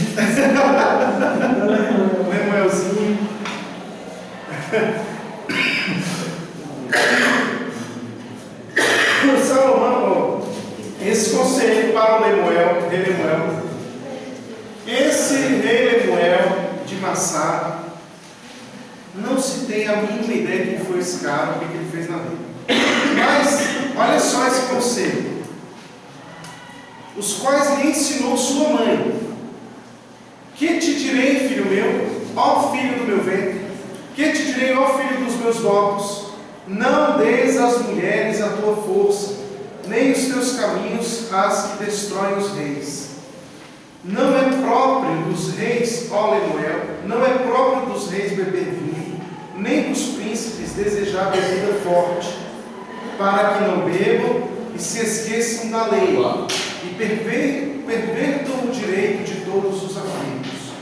Lemuelzinho. Salomão, esse conselho para o Lemuel, rei Lemuel. Esse rei Lemuel de Massá, não se tem a mínima ideia de quem foi esse cara, o que ele fez na vida. Mas, olha só esse conselho. Os quais lhe ensinou sua mãe. Que te direi, filho meu, ó filho do meu ventre? Que te direi, ó filho dos meus votos? Não deis às mulheres a tua força, nem os teus caminhos às que destroem os reis. Não é próprio dos reis, ó Lemuel, não é próprio dos reis beber vinho, nem dos príncipes desejar bebida forte, para que não bebam e se esqueçam da lei, e pervertam o direito de todos os aflitos.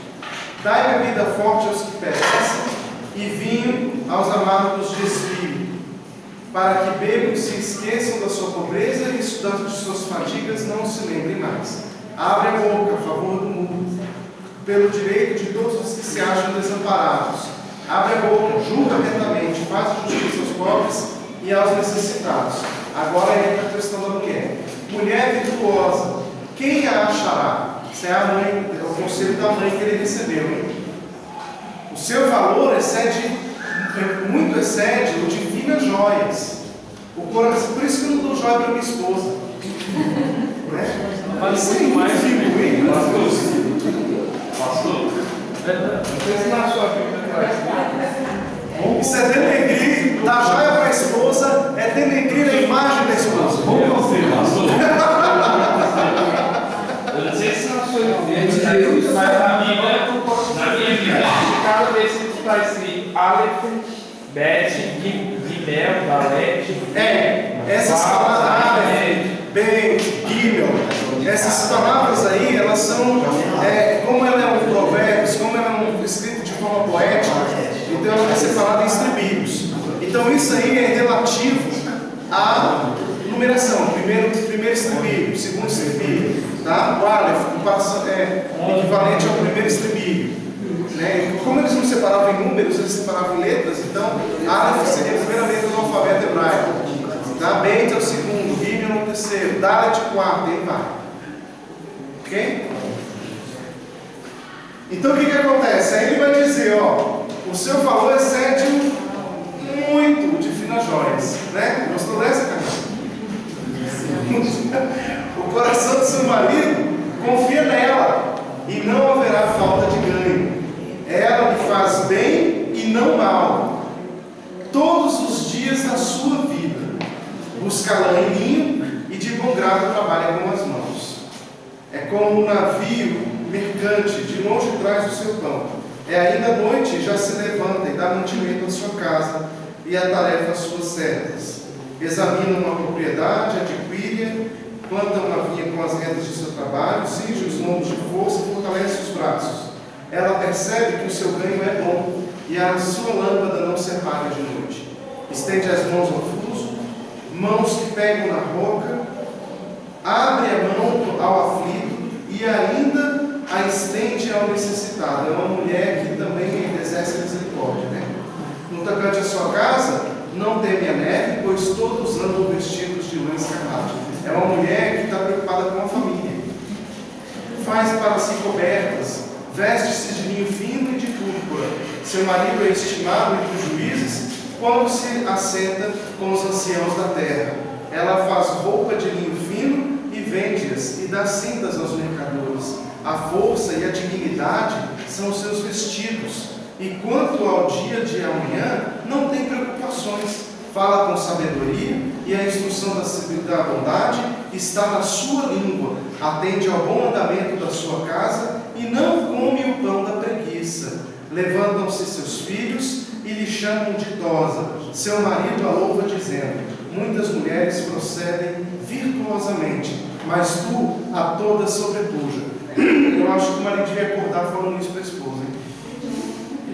Dai bebida forte aos que perecem, e vinho aos amargos de espírito, para que bebam e se esqueçam da sua pobreza e de suas fadigas não se lembrem mais. Abre a boca a favor do mundo, pelo direito de todos os que se acham desamparados, Abre a boca, julga atentamente, faz justiça aos pobres e aos necessitados. Agora entra a questão da mulher. Mulher virtuosa, quem a achará? Isso é a mãe, é o conselho da mãe que ele recebeu. Hein? O seu valor muito excede o de finas joias. Por isso que eu não dou joia para minha esposa. Né? Mas Isso é muito fico, hein? Pastor? Não sei se na sua Bíblia traz. Isso é denegrir, dar joia para a esposa é denegrir a imagem da esposa. Como você, pastor? Eu não sei se na sua Bíblia, mas na minha Bíblia, cada vez que está escrito Aleph, Bet, Gimel, Dalet, Essas palavras, bem, Gimel, essas palavras aí, elas são, como ela é um provérbio, como ela é um escrito de forma poética, então ela vai ser falada em estribilhos. Então isso aí é relativo à numeração, primeiro estribilho, segundo estribilho, tá? O Aleph é equivalente ao primeiro estribilho. Né? Como eles não separavam em números, eles separavam em letras, então Aleph seria a primeira letra do alfabeto hebraico, tá? Bet é o segundo, Gimel é o terceiro, Dalet é o quarto, e aí vai. Ok? Então o que acontece? Aí ele vai dizer, ó, o seu valor excede muito de finas joias, né? Gostou dessa, cara? O coração do seu marido confia nela e não haverá falta de ganho. Ela lhe faz bem e não mal todos os dias da sua vida. Busca lã e linho e de bom grado trabalha com as mãos. É como um navio mercante, de longe traz o seu pão. É ainda à noite, já se levanta e dá mantimento à sua casa e atarefa as suas servas. Examina uma propriedade, adquire-a, planta uma vinha com as rendas de seu trabalho, cinge os lombos de força e fortalece os braços. Ela percebe que o seu ganho é bom e a sua lâmpada não se apaga de noite. Estende as mãos ao fuso, mãos que pegam na roca, abre a mão ao aflito e ainda a estende ao necessitado. É uma mulher que também exerce misericórdia, né? No tocante à sua casa, não teme a neve, pois todos andam vestidos de lã escarlate. É uma mulher que está preocupada com a família. Faz para si cobertas, veste-se de linho fino e de púrpura. Seu marido é estimado entre os juízes quando se assenta com os anciãos da terra. Ela faz roupa de linho fino e vende-as e dá cintas aos mercadores. A força e a dignidade são os seus vestidos. E quanto ao dia de amanhã, não tem preocupações. Fala com sabedoria e a instrução da bondade está na sua língua. Atende ao bom andamento da sua casa e não come o pão da preguiça. Levantam-se seus filhos e lhe chamam de idosa. Seu marido a louva dizendo: muitas mulheres procedem virtuosamente, mas tu a todas sobrepuja. Eu acho que o marido devia acordar falando isso para a esposa. Hein?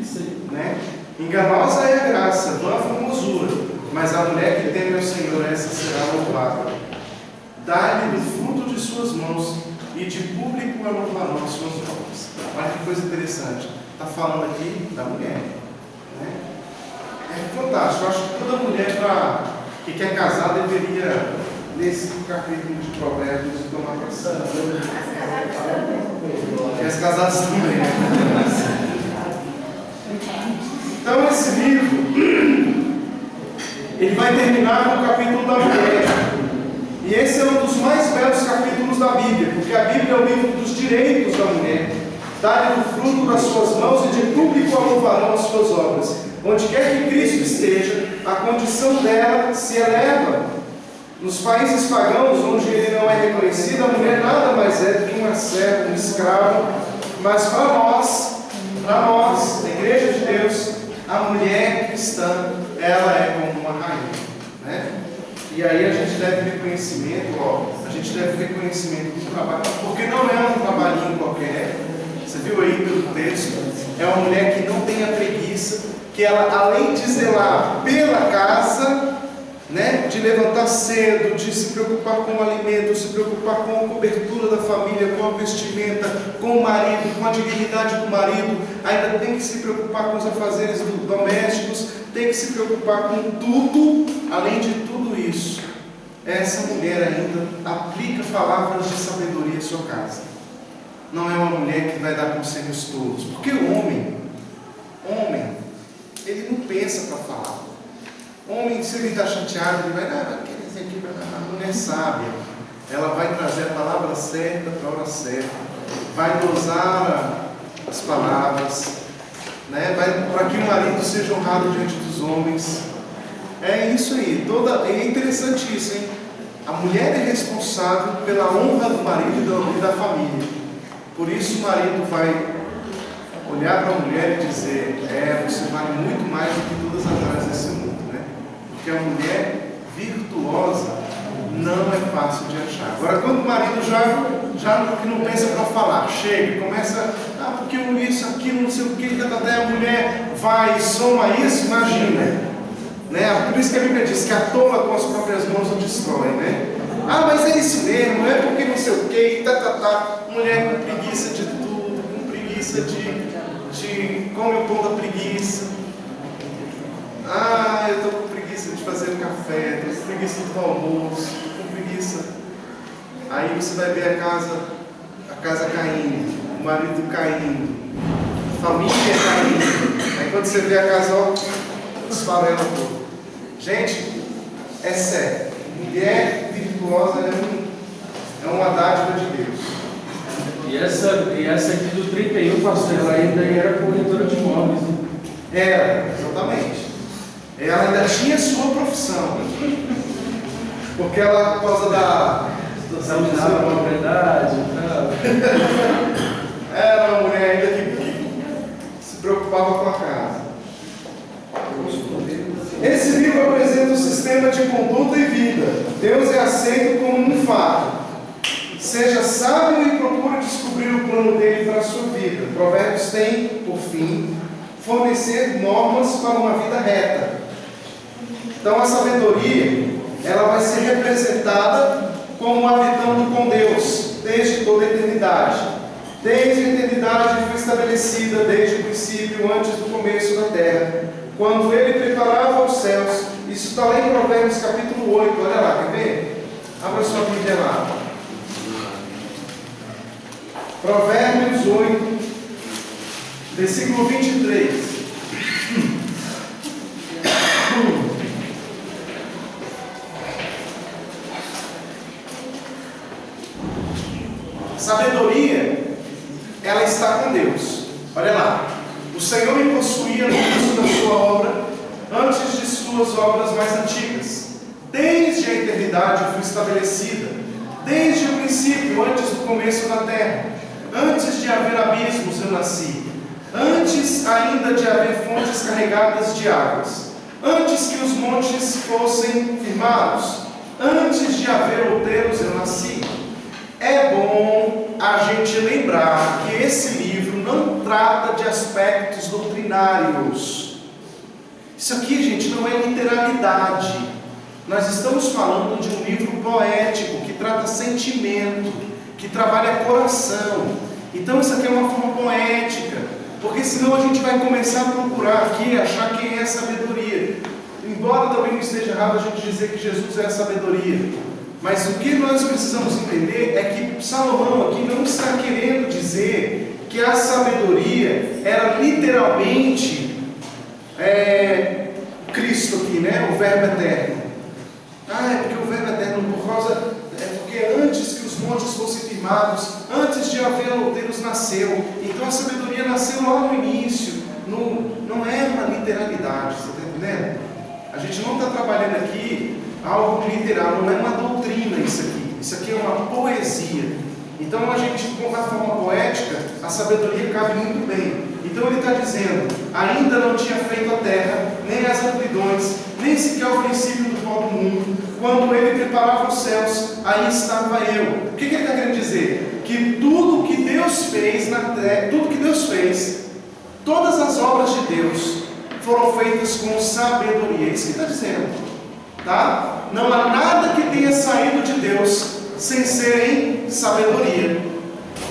Isso aí. Né? Enganosa é a graça, vã a formosura, mas a mulher que teme ao Senhor, essa será louvada. Dá-lhe do fruto de suas mãos, e de público louvarão as suas obras. Olha que coisa interessante. Está falando aqui da mulher. Né? É fantástico. Eu acho que toda mulher que quer casar deveria ler esse capítulo de Provérbios e tomar para e as casadas também. Então esse livro ele vai terminar com o capítulo da mulher. E esse é um dos mais belos capítulos da Bíblia, porque a Bíblia é o livro dos direitos da mulher. Dá-lhe o fruto das suas mãos e de público a louvarão as suas obras. Onde quer que Cristo esteja, a condição dela se eleva. Nos países pagãos, onde ele não é reconhecido, a mulher nada mais é do que uma serva, um escravo. Mas para nós, a Igreja de Deus, a mulher cristã, ela é como uma rainha. Né? E aí a gente deve reconhecimento, a gente deve reconhecimento do trabalho, porque não é um trabalhinho qualquer. Você viu aí pelo texto? É uma mulher que não tem a preguiça, que ela, além de zelar pela casa, né? De levantar cedo, de se preocupar com o alimento, se preocupar com a cobertura da família, com a vestimenta, com o marido, com a dignidade do marido, ainda tem que se preocupar com os afazeres domésticos, tem que se preocupar com tudo. Além de tudo isso, essa mulher ainda aplica palavras de sabedoria à sua casa. Não é uma mulher que vai dar conselhos todos, porque o homem, ele não pensa para falar. Homem, se ele está chateado, ele vai querer dizer aqui, a mulher sábia, ela vai trazer a palavra certa para a hora certa, vai dosar as palavras, né? Para que o marido seja honrado diante dos homens. É isso aí, é interessante isso, hein? A mulher é responsável pela honra do marido e da família. Por isso o marido vai olhar para a mulher e dizer: você vale muito mais do que todas as áreas desse mundo, né? Porque a mulher virtuosa não é fácil de achar. Agora, quando o marido já não pensa para falar, chega, começa, porque isso, aquilo, não sei o que, a mulher vai e soma isso, imagina. Né? Por isso que a Bíblia diz que a tola com as próprias mãos o destrói, né? Mas é isso mesmo, é porque não sei o que, mulher com preguiça de tudo, com preguiça de come o pão da preguiça. Eu estou com preguiça de fazer café, estou com preguiça do almoço, estou com preguiça. Aí você vai ver a casa caindo, o marido caindo, a família caindo. Aí quando você vê a casa, esfarela toda. Gente, é sério. Mulher virtuosa é uma dádiva de Deus. E essa aqui do 31, pastor, ela ainda era corretora de imóveis. Né? Era, exatamente. Ela ainda tinha sua profissão. Porque ela, por causa da propriedade e tal. Era uma mulher ainda que se preocupava com a casa. Esse livro apresenta um sistema de conduta e vida. Deus é aceito como um fato. Seja sábio e procure descobrir o plano dele para a sua vida. Provérbios tem, por fim, fornecer normas para uma vida reta. Então a sabedoria, ela vai ser representada como habitando com Deus desde toda a eternidade. Desde a eternidade foi estabelecida, desde o princípio, antes do começo da terra. Quando ele preparava os céus. Isso está lá em Provérbios capítulo 8. Olha lá, quer ver? Abra sua Bíblia lá. Provérbios 8, versículo 23. Sabedoria, ela está com Deus. Olha lá. O Senhor me possuía no início da sua obra, antes de suas obras mais antigas. Desde a eternidade fui estabelecida, desde o princípio, antes do começo da terra. Antes de haver abismos eu nasci, antes ainda de haver fontes carregadas de águas, antes que os montes fossem firmados, antes de haver outeiros eu nasci. É bom a gente lembrar que esse livro não trata de aspectos doutrinários. Isso aqui, gente, não é literalidade. Nós estamos falando de um livro poético que trata sentimento, que trabalha coração. Então isso aqui é uma forma poética, porque senão a gente vai começar a procurar aqui, achar quem é a sabedoria. Embora também não esteja errado a gente dizer que Jesus é a sabedoria, mas o que nós precisamos entender é que Salomão aqui não está querendo dizer que a sabedoria era literalmente Cristo aqui, né? O Verbo eterno. É porque o Verbo eterno, porque antes que os montes fossem firmados, antes de haver outeiros nasceu. Então a sabedoria nasceu lá no início. Não é uma literalidade, você está entendendo? A gente não está trabalhando aqui algo literal, não é uma doutrina isso aqui. Isso aqui é uma poesia. Então a gente, com a forma poética, a sabedoria cabe muito bem. Então ele está dizendo: ainda não tinha feito a terra, nem as amplidões, nem sequer o princípio do pó do mundo. Quando ele preparava os céus, aí estava eu. O que ele está querendo dizer? Que tudo que Deus fez na terra, todas as obras de Deus foram feitas com sabedoria. É isso que está dizendo. Tá? Não há nada que tenha saído de Deus sem ser em sabedoria.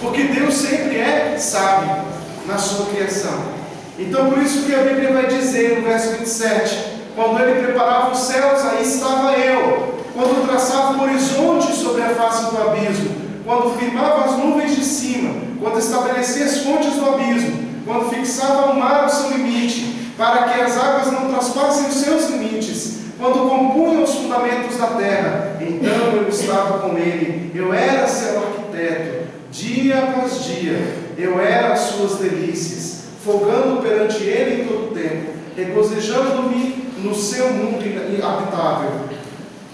Porque Deus sempre é sábio na sua criação. Então por isso que a Bíblia vai dizer no verso 27, quando Ele preparava os céus, aí estava eu. Quando traçava o horizonte sobre a face do abismo, quando firmava as nuvens de cima, quando estabelecia as fontes do abismo, quando fixava o mar ao seu limite, para que as águas não traspassem os seus limites, quando compunha os fundamentos da terra, então eu estava com Ele, eu era seu arquiteto, dia após dia, eu era as suas delícias, folgando perante Ele em todo o tempo, regozijando-me no seu mundo habitável,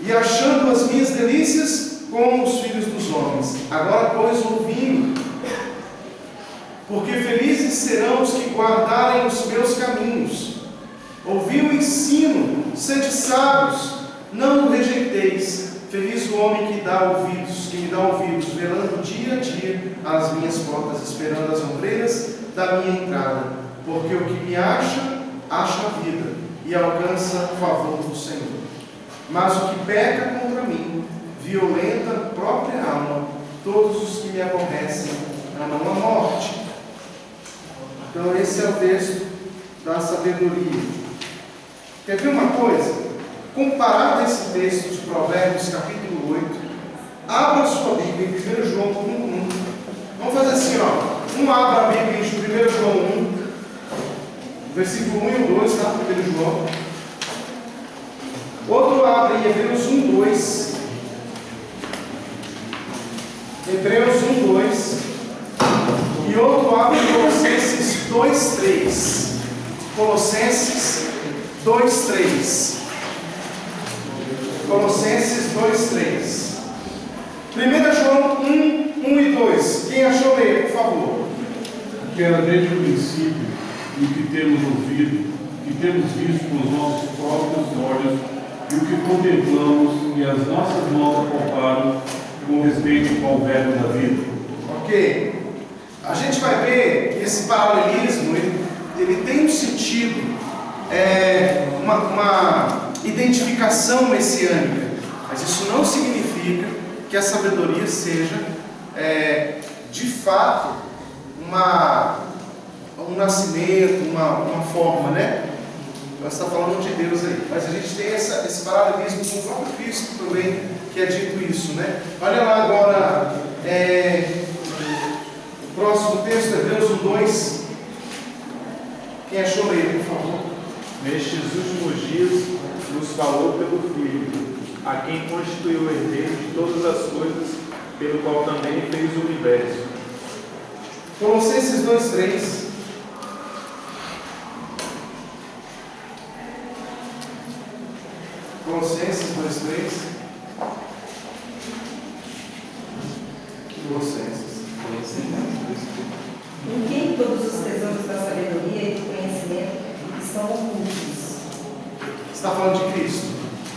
e achando as minhas delícias com os filhos dos homens. Agora, pois, ouvi-me, porque felizes serão os que guardarem os meus caminhos. Ouvi o ensino, sede sábios, não o rejeiteis. Feliz o homem que me dá ouvidos, velando dia a dia às minhas portas, esperando as ombreiras da minha entrada. Porque o que me acha a vida, e alcança o favor do Senhor. Mas o que peca contra mim, violenta a própria alma, todos os que me aborrecem amam a morte. Então esse é o texto da sabedoria. Quer ver uma coisa? Comparado a esse texto de Provérbios capítulo 8, abra sua Bíblia em 1 João 1:1. Vamos fazer assim, ó. Um abra a Bíblia em 1 João 1, versículo 1 e 2, tá? 1 João. Outro abre em Hebreus 1:2. Hebreus 1:2. E outro abre em Colossenses 2:3. Colossenses 2:3. Colossenses 2:3. 1 João 1:1 e 2. Quem achou ler, por favor? Que era desde o princípio, e o que temos ouvido, que temos visto com os nossos próprios olhos, e o que contemplamos, e as nossas mãos apalparam com respeito ao verbo da vida. Ok. A gente vai ver que esse paralelismo, ele tem um sentido, uma identificação messiânica. Mas isso não significa que a sabedoria seja, de fato, um nascimento, uma forma, né? Nós estamos falando de Deus aí. Mas a gente tem esse paralelismo com o próprio Cristo também, que é dito isso, né? Olha lá agora, o próximo texto, Hebreus 1:2. Quem achou ler, por favor? Nestes últimos dias nos falou pelo Filho, a quem constituiu o herdeiro de todas as coisas, pelo qual também fez o universo. Colossenses 2:3. Colossenses 2:3. Colossenses. Em quem todos os tesouros da sabedoria e do conhecimento estão ocultos. Está falando de Cristo,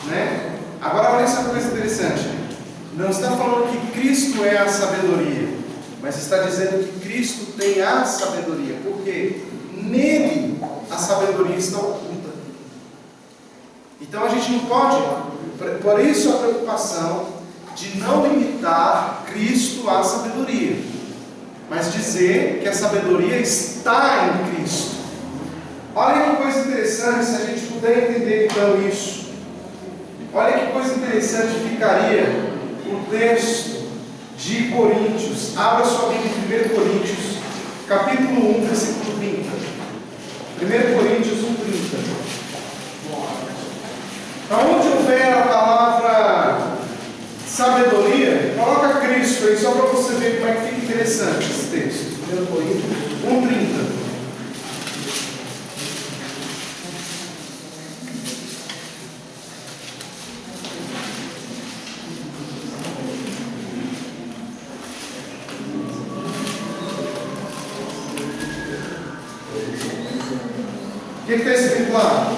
né? Agora olha essa coisa interessante. Não está falando que Cristo é a sabedoria, mas está dizendo que Cristo tem a sabedoria, porque nele a sabedoria está oculta. Então a gente não pode, por isso a preocupação de não limitar Cristo à sabedoria, mas dizer que a sabedoria está em Cristo. Olha que coisa interessante, se a gente puder entender então isso. Olha que coisa interessante ficaria o texto de Coríntios. Abra sua Bíblia em 1 Coríntios, capítulo 1, versículo 30. 1 Coríntios 1:30. Aonde houver a palavra sabedoria, coloca Cristo aí, só para você ver como é que fica interessante esse texto. 1 Coríntios 1:30. O que está escrito lá?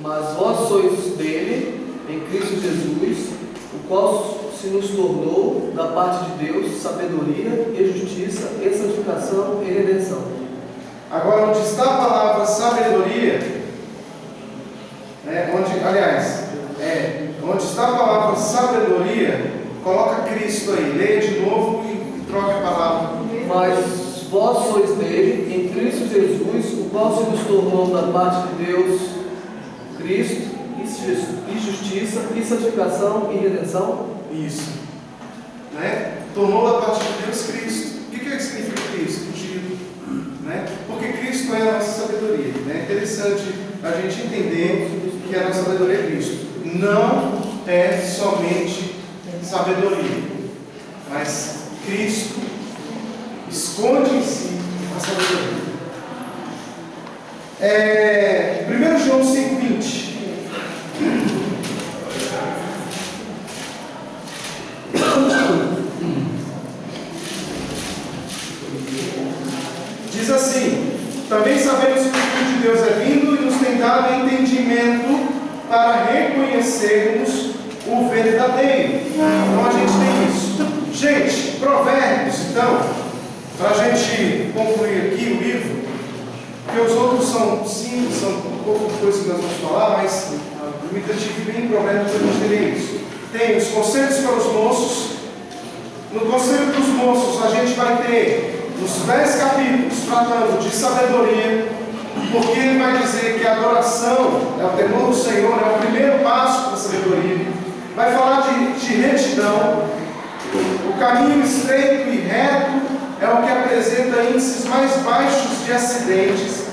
Mas vós sois dele, em Cristo Jesus, o qual se nos tornou, da parte de Deus, sabedoria e justiça, e santificação e redenção. Agora, onde está a palavra sabedoria, onde está a palavra sabedoria, coloca Cristo aí, leia de novo e troque a palavra. Mas vós sois dele, em Cristo Jesus, o qual se nos tornou da parte de Deus, Cristo, e justiça, e santificação, e redenção. Isso. Né? Tornou da parte de Deus Cristo. O que significa Cristo? Ungido. Né? Porque Cristo é a nossa sabedoria. Né? É interessante a gente entender que a nossa sabedoria é Cristo. Não é somente sabedoria, mas Cristo esconde em si a sabedoria. 1 João 5,20. Diz assim: também sabemos que o Filho de Deus é vindo e nos tem dado entendimento para reconhecermos o verdadeiro. Então a gente tem isso. Gente, Provérbios, então, para a gente concluir aqui o livro, porque os outros são 5, são um pouco de coisas que nós vamos falar, mas eu me identifico bem em Provérbios para a gente ter isso. Tem os conselhos para os moços. No conselho dos moços, a gente vai ter nos 10 capítulos tratando de sabedoria, porque ele vai dizer que a adoração, o temor do Senhor, é o primeiro passo para a sabedoria. Vai falar de retidão. O caminho estreito e reto é o que apresenta índices mais baixos de acidentes.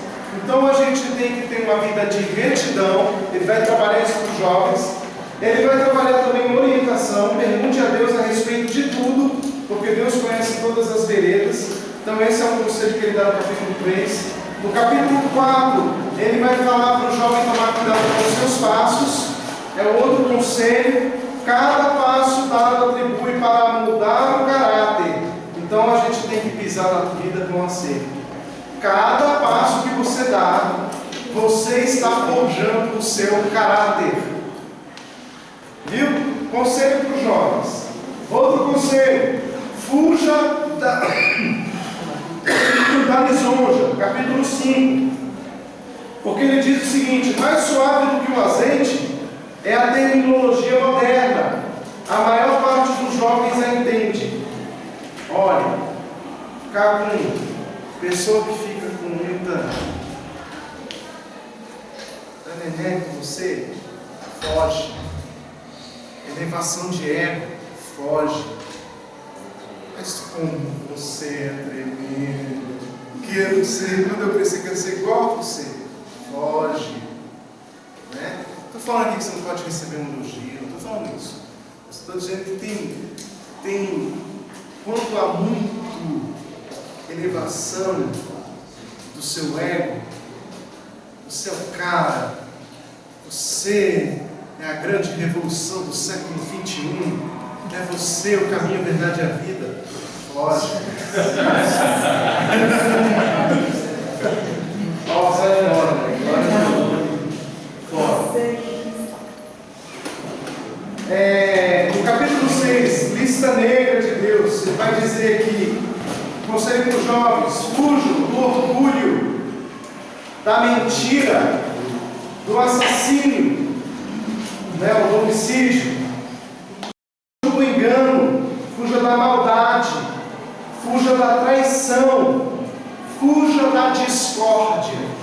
Então a gente tem que ter uma vida de retidão. Ele vai trabalhar isso para os jovens. Ele vai trabalhar também orientação. Pergunte a Deus a respeito de tudo, porque Deus conhece todas as veredas. Então esse é um conselho que ele dá no capítulo 3. No capítulo 4, ele vai falar para o jovem tomar cuidado com os seus passos. É outro conselho. Cada passo dado atribui para mudar o caráter. Então a gente tem que pisar na vida com acerto. Cada passo que você dá, você está forjando o seu caráter. Viu? Conselho para os jovens. Outro conselho: fuja da lisonja. Capítulo 5. Porque ele diz o seguinte: mais suave do que o azeite é a terminologia moderna. A maior parte dos jovens a entende. Olha, ficar com pessoa que fica com muita neném com você, foge. Elevação de ego, foge. Mas como você é tremendo, quero ser, quando eu crescer, quero ser igual a você, foge. Né? Estou falando aqui que você não pode receber um elogio, não estou falando isso. Estou dizendo que tem quanto há muito elevação do seu ego, você é o cara, você é a grande revolução do século XXI, é você o caminho, a verdade e a vida. Foge. Ó, sai fora. Fora. No capítulo 6, lista negra de Deus, ele vai dizer que conselho para os jovens: fujam do orgulho, da mentira, do assassínio, do homicídio, fuja do engano, fuja da maldade, fuja da traição, fuja da discórdia.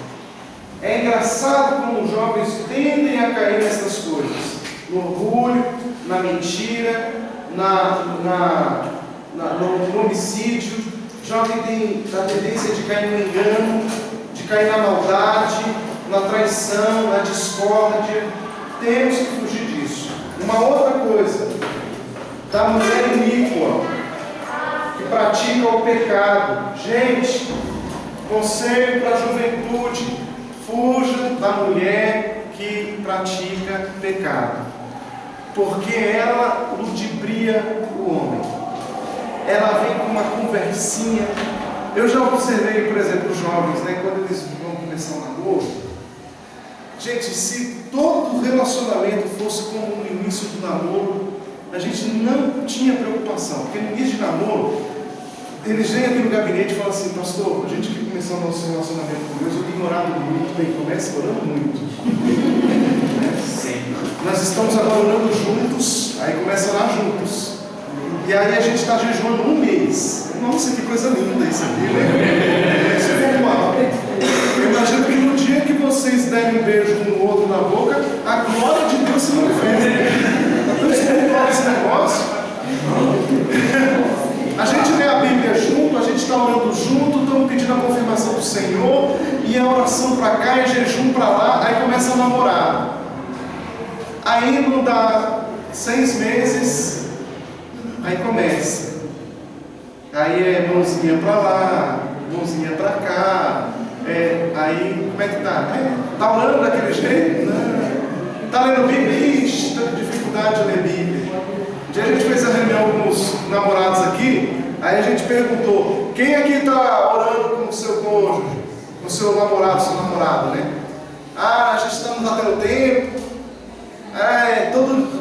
É engraçado como os jovens tendem a cair nessas coisas: no orgulho, na mentira, no homicídio. O jovem tem a tendência de cair no engano, de cair na maldade, na traição, na discórdia. Temos que fugir disso. Uma outra coisa, da mulher iníqua, que pratica o pecado. Gente, conselho para a juventude: fuja da mulher que pratica pecado, porque ela ludibria o homem. Ela vem com uma conversinha. Eu já observei, por exemplo, os jovens, quando eles vão começar um namoro. Gente, se todo relacionamento fosse como no início do namoro, a gente não tinha preocupação, porque no início de namoro, eles vêm aqui no gabinete e falam assim: pastor, a gente que começou o nosso relacionamento com Deus, eu tenho orado muito. Bem, começa orando muito. Sempre. Nós estamos agora orando juntos, aí começa a orar juntos. E aí a gente está jejuando um mês. Nossa, que coisa linda isso aqui, né? Isso é normal. Eu imagino que no dia que vocês derem um beijo um no outro na boca, a glória de Deus se manifesta. Está tão espiritual esse negócio. A gente lê a Bíblia junto, a gente está orando junto, estamos pedindo a confirmação do Senhor, e a oração para cá, e jejum para lá, aí começa a namorar. Aí não dá 6 meses, aí começa. Aí é mãozinha para lá, mãozinha para cá. Aí como é que tá? Tá orando daquele jeito? Não. Tá lendo Bíblia? Ixi, tá com dificuldade de ler Bíblia. Um dia a gente fez a reunião com os namorados aqui, aí a gente perguntou: quem aqui está orando com o seu cônjuge, com o seu namorado, seu namorado, né? A gente está não tendo tempo.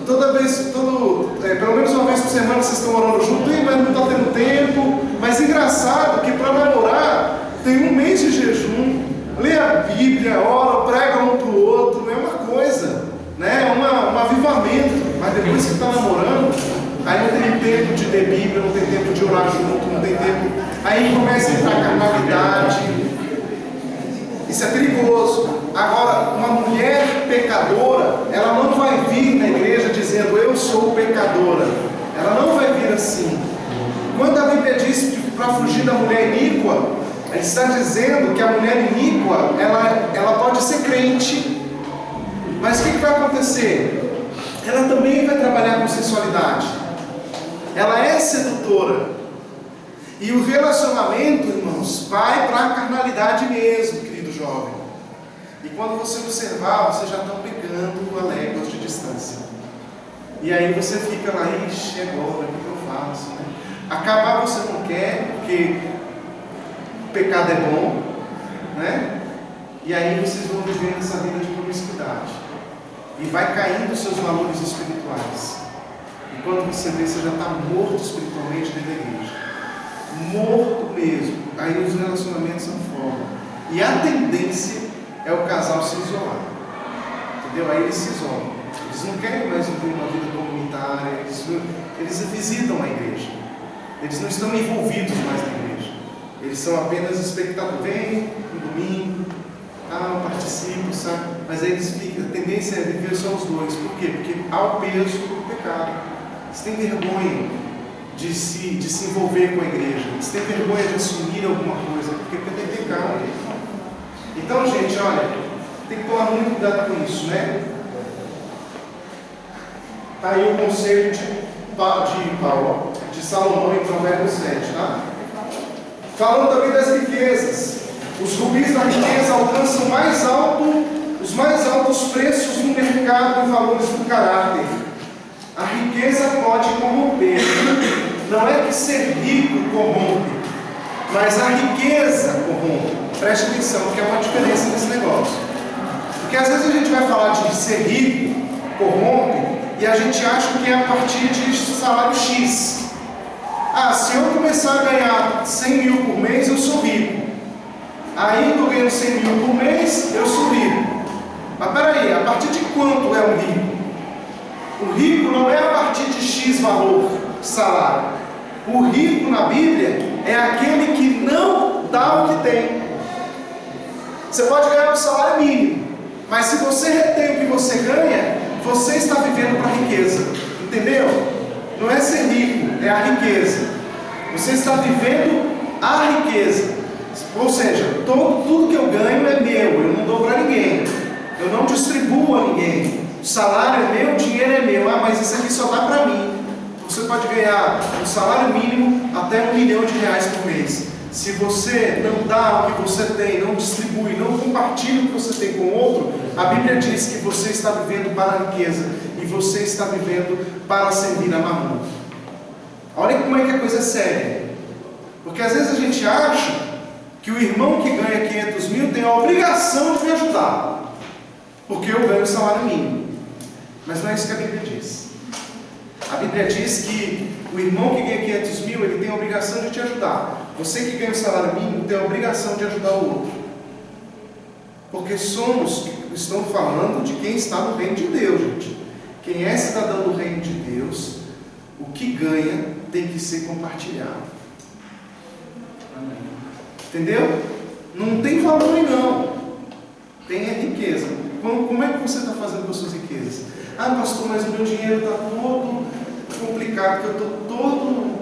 Toda vez, pelo menos uma vez por semana vocês estão orando junto, mas não está tendo tempo. Mas engraçado que para namorar tem um mês de jejum, lê a Bíblia, ora, prega um para o outro, é uma coisa, né? Um avivamento. Mas depois que está namorando, aí não tem tempo de ler Bíblia, não tem tempo de orar junto, não tem tempo. Aí começa a entrar a carnalidade. Isso é perigoso. Agora, uma mulher pecadora, ela não vai vir na igreja dizendo: eu sou pecadora. Ela não vai vir assim. Quando a Bíblia diz que para fugir da mulher iníqua, ela está dizendo que a mulher iníqua, ela pode ser crente. Mas o que vai acontecer? Ela também vai trabalhar com sensualidade. Ela é sedutora. E o relacionamento, irmãos, vai para a carnalidade mesmo, querido jovem. E quando você observar, vocês já estão pegando a léguas de distância. E aí você fica lá: ixi, agora, o que eu faço? Né? Acabar você não quer, porque o pecado é bom, né? E aí vocês vão vivendo essa vida de promiscuidade. E vai caindo os seus valores espirituais. E quando você vê, você já está morto espiritualmente dentro da igreja. Morto mesmo. Aí os relacionamentos são fora. E a tendência é o casal se isolar. Entendeu? Aí eles se isolam. Eles não querem mais viver uma vida comunitária. Eles visitam a igreja. Eles não estão envolvidos mais na igreja. Eles são apenas espectadores. Vem no domingo, participam, sabe? Mas aí eles ficam. A tendência é viver só os dois. Por quê? Porque há o peso do pecado. Eles têm vergonha de se envolver com a igreja. Eles têm vergonha de assumir alguma coisa. Porque tem pecado. Então, gente, olha, tem que tomar muito cuidado com isso, né? Está aí o conselho de Salomão em Provérbios 7, tá? Falando também das riquezas. Os rubis da riqueza alcançam os mais altos preços no mercado e valores do caráter. A riqueza pode corromper. Não é que ser rico corrompe, mas a riqueza corrompe. Preste atenção, porque é uma diferença nesse negócio. Porque às vezes a gente vai falar de ser rico, corrompe, e a gente acha que é a partir de salário X. Se eu começar a ganhar 100 mil por mês, eu sou rico. Aí eu estou ganhando 100 mil por mês, eu sou rico. Mas peraí, a partir de quanto é um rico? O rico não é a partir de X valor de salário. O rico na Bíblia é aquele que não dá o que tem. Você pode ganhar um salário mínimo, mas se você retém o que você ganha, você está vivendo para a riqueza. Entendeu? Não é ser rico, é a riqueza. Você está vivendo a riqueza. Ou seja, tudo que eu ganho é meu, eu não dou para ninguém. Eu não distribuo a ninguém. O salário é meu, o dinheiro é meu. Mas isso aqui só dá para mim. Você pode ganhar um salário mínimo até R$1 milhão por mês. Se você não dá o que você tem, não distribui, não compartilha o que você tem com o outro, a Bíblia diz que você está vivendo para a riqueza e você está vivendo para servir a Mamon. Olha como é que a coisa é séria. Porque às vezes a gente acha que o irmão que ganha 500 mil tem a obrigação de me ajudar, porque eu ganho salário mínimo. Mas não é isso que a Bíblia diz. A Bíblia diz que o irmão que ganha 500 mil, ele tem a obrigação de te ajudar. Você que ganha o salário mínimo tem a obrigação de ajudar o outro. Porque estamos falando de quem está no reino de Deus, gente. Quem é cidadão do reino de Deus, o que ganha tem que ser compartilhado. Entendeu? Não tem valor não. Tem a riqueza. Como é que você está fazendo com as suas riquezas? Ah, pastor, mas o meu dinheiro está todo complicado, porque eu estou todo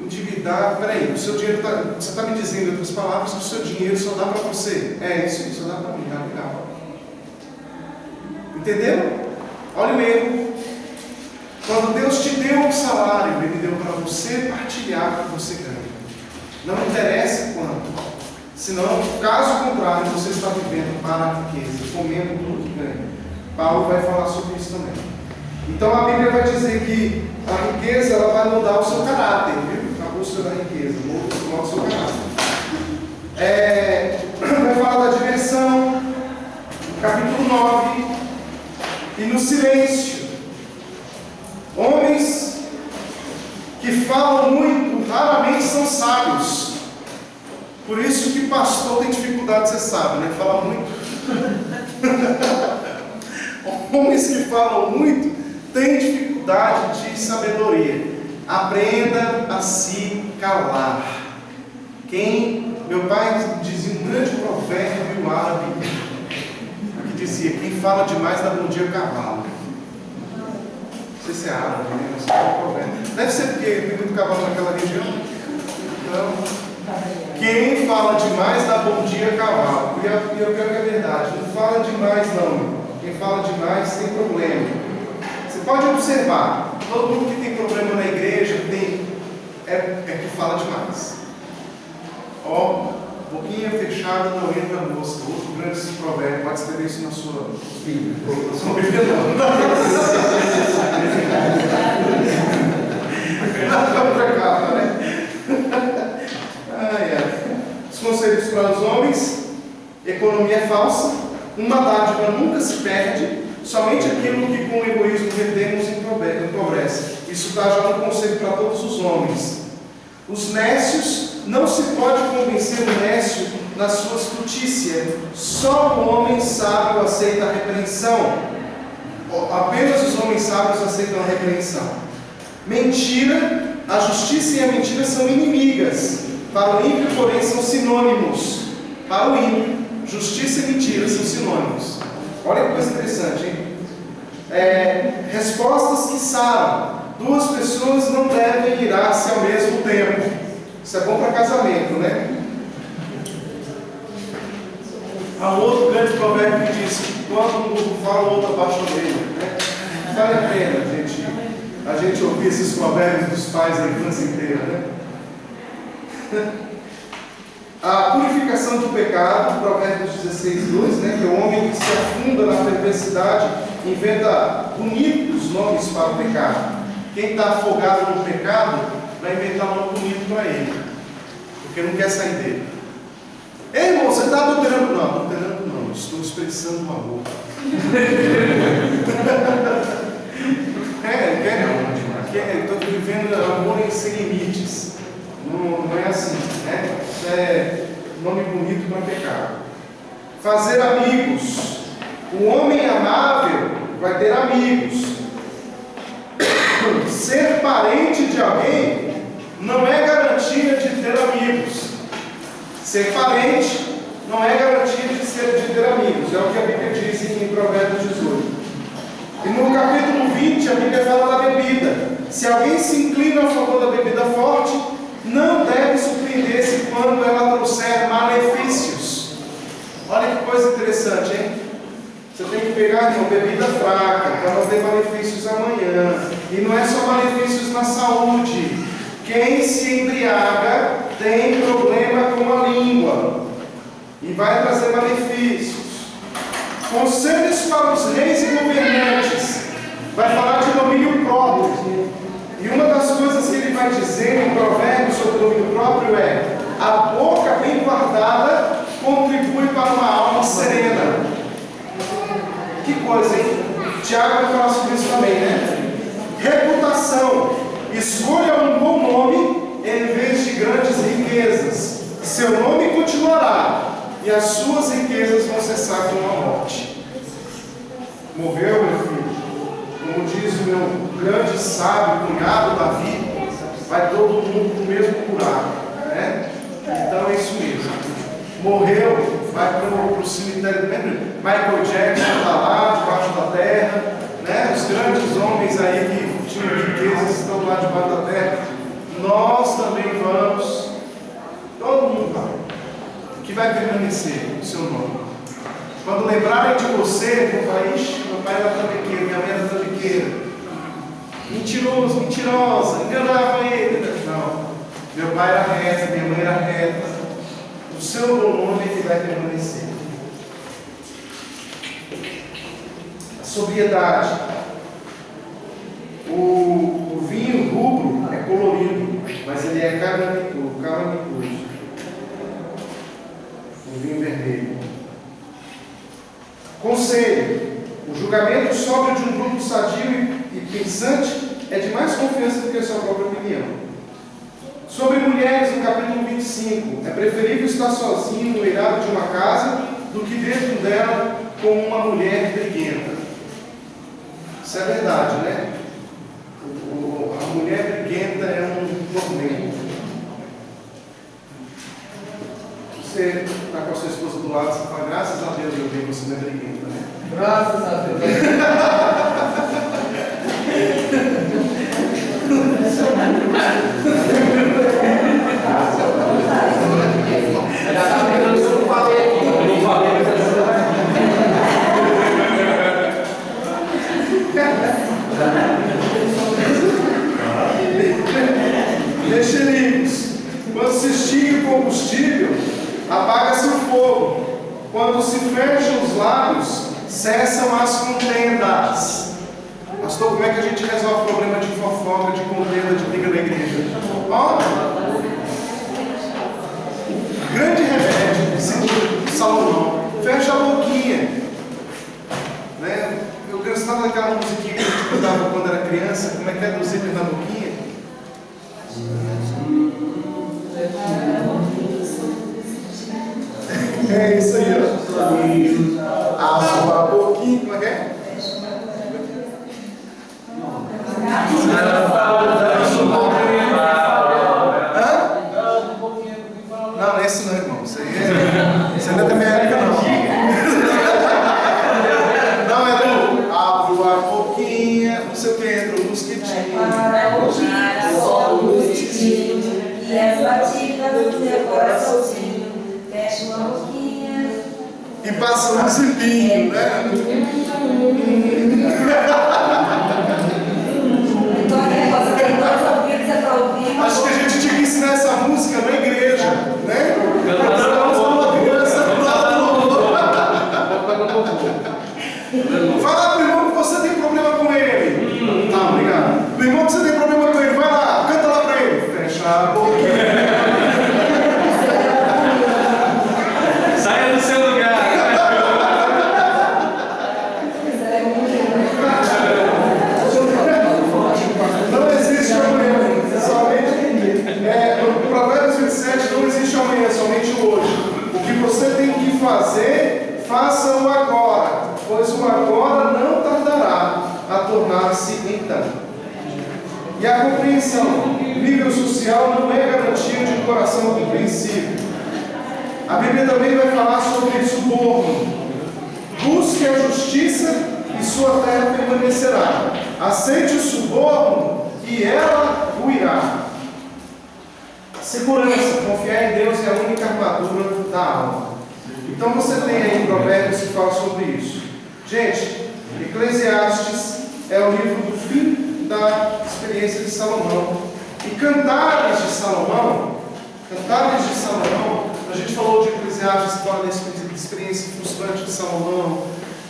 endividado. Peraí, o seu dinheiro está... Você está me dizendo, em outras palavras, que o seu dinheiro só dá para você. É isso, só dá para mim. Legal. Entendeu? Olha o erro. Quando Deus te deu um salário, Ele deu para você partilhar o que você ganha. Não interessa quanto. Senão, caso contrário, você está vivendo para a riqueza, comendo tudo que ganha. Paulo vai falar sobre isso também. Então a Bíblia vai dizer que a riqueza ela vai mudar o seu caráter, viu? A busca da riqueza, muda o seu caráter. Vai falar da diversão, capítulo 9, e no silêncio. Homens que falam muito, raramente são sábios. Por isso que pastor tem dificuldade de ser sábio, né? Fala muito. Homens que falam muito têm dificuldade de sabedoria. Aprenda a se calar. Meu pai dizia um grande provérbio árabe que dizia: quem fala demais dá bom dia ao cavalo. Não sei se é árabe, né? Mas é um provérbio. Deve ser porque tem muito cavalo naquela região. Então, quem fala demais dá bom dia a cavalo. E o pior que é verdade, não fala demais não. Quem fala demais tem problema. Você pode observar, todo mundo que tem problema na igreja é que fala demais. Ó, boquinha fechada não entra mosca. Outro grande provérbio, pode escrever isso na sua Bíblia. Na sua Bíblia não. Na outra capa, né? Os conselhos para os homens: economia é falsa, uma dádiva nunca se perde, somente aquilo que com o egoísmo retemos empobrece. Isso está já no conselho para todos os homens. Os nécios, não se pode convencer o nécio na sua astutícia, só o homem sábio aceita a repreensão. Apenas os homens sábios aceitam a repreensão. Mentira, a justiça e a mentira são inimigas. Para o ímpio, porém, são sinônimos. Para o ímpio, justiça e mentira são sinônimos. Olha que coisa interessante, hein? Respostas que saram. Duas pessoas não devem irar-se ao mesmo tempo. Isso é bom para casamento, né? Há um outro grande provérbio que diz que quando um burro fala, o outro abaixa a orelha, né? Vale a pena a gente ouvir esses provérbios dos pais a infância inteira, né? A purificação do pecado, Provérbios 16:2, né? Que é o homem que se afunda na perversidade inventa bonitos nomes para o pecado. Quem está afogado no pecado vai inventar um nome bonito para ele, porque não quer sair dele. Ei, irmão, você está adulterando? Não, adulterando não, estou expressando o amor. Estou vivendo amor sem limites. Não é assim, né? É nome bonito para pecado. Fazer amigos. O homem amável vai ter amigos. Ser parente de alguém não é garantia de ter amigos. Ser parente não é garantia de ter amigos. É o que a Bíblia diz em Provérbios 18. E no capítulo 20 a Bíblia fala da bebida. Se alguém se inclina a favor da bebida forte, não deve surpreender-se quando ela trouxer malefícios. Olha que coisa interessante, hein? Você tem que pegar uma bebida fraca para não ter malefícios amanhã. E não é só malefícios na saúde. Quem se embriaga tem problema com a língua e vai trazer malefícios. Conselhos para os reis e governantes. Vai falar de domínio próprio. E uma das coisas que ele vai dizer em provérbio sobre o domínio próprio é: a boca bem guardada contribui para uma alma serena. Que coisa, hein? Tiago vai falar sobre isso também, né? Reputação. Escolha um bom nome em vez de grandes riquezas. Seu nome continuará e as suas riquezas vão cessar com a morte. Morreu, meu filho. Como diz o meu grande sábio cunhado Davi, vai todo mundo para o mesmo buraco, né? Então é isso mesmo. Morreu, vai para o cemitério. Lembra? Michael Jackson está lá, debaixo da terra, né? Os grandes homens aí que tinham riquezas estão lá debaixo da terra. Nós também vamos, todo mundo vai. O que vai permanecer? O seu nome. Quando lembrarem de você, vão falar: ixi, meu pai era trambiqueiro, minha mãe era trambiqueira, mentiroso, mentirosa, enganava ele. Não, meu pai era reto, minha mãe era reta. O seu bom nome é que vai permanecer. A sobriedade. O vinho rubro é colorido, mas ele é calamitoso. O vinho vermelho. Conselho. O julgamento sóbrio de um grupo sadio e pensante é de mais confiança do que a sua própria opinião. Sobre mulheres, no capítulo 25, é preferível estar sozinho no eirado de uma casa do que dentro dela com uma mulher briguenta. Isso é verdade, né? A mulher briguenta é um tormento. Você está com a sua esposa do lado, você fala: graças a Deus eu vi você não é briguenta, né? Graças a Deus. Mexericos. Quando se extingue o combustível, apaga-se o fogo. Quando se fecham os lábios, cessam as contendas. Pastor, como é que a gente resolve o problema de fofoca, de contenda, de briga na igreja? Ó, grande remédio, segundo Salomão: fecha a boquinha. Né? Eu gostava daquela musiquinha que a gente cantava quando era criança. Como é que é do zíper na boquinha? É isso aí, ó. A sua boquinha, como é que é? Não, não é isso não, irmão. Isso aí isso não é da minha época, não. Não, é do abro a boquinha, não sei o que, entra o mosquitinho. E as batidas do teu coraçãozinho, fecha uma boquinha E passa um zipinho, né? Então aquele negócio tem dois ouvidos, é para ouvir. Acho que a gente tinha que ensinar essa música na igreja, né? Uma criança do lado. Fala pro irmão que você tem problema com ele. Tá, obrigado. Pro irmão que você tem problema com ele, vai lá, canta lá pra ele. Fecha a boquinha. Saia do seu lugar. Não existe amanhã, somente no Provérbios 27 não existe amanhã, somente hoje. O que você tem que fazer, faça-o agora, pois o agora não tardará a tornar-se então. E a compreensão, nível social não é garantia de um coração compreensível. A Bíblia também vai falar sobre suborno. Busque a justiça e sua terra permanecerá. Aceite o suborno e ela o irá. Segurança, confiar em Deus é a única armadura da alma. Então você tem aí Provérbios que fala sobre isso. Gente, Eclesiastes é o livro do fim da experiência de Salomão. E Cantares de Salomão, a gente falou de Eclesiastes, fala da experiência frustrante de Salomão,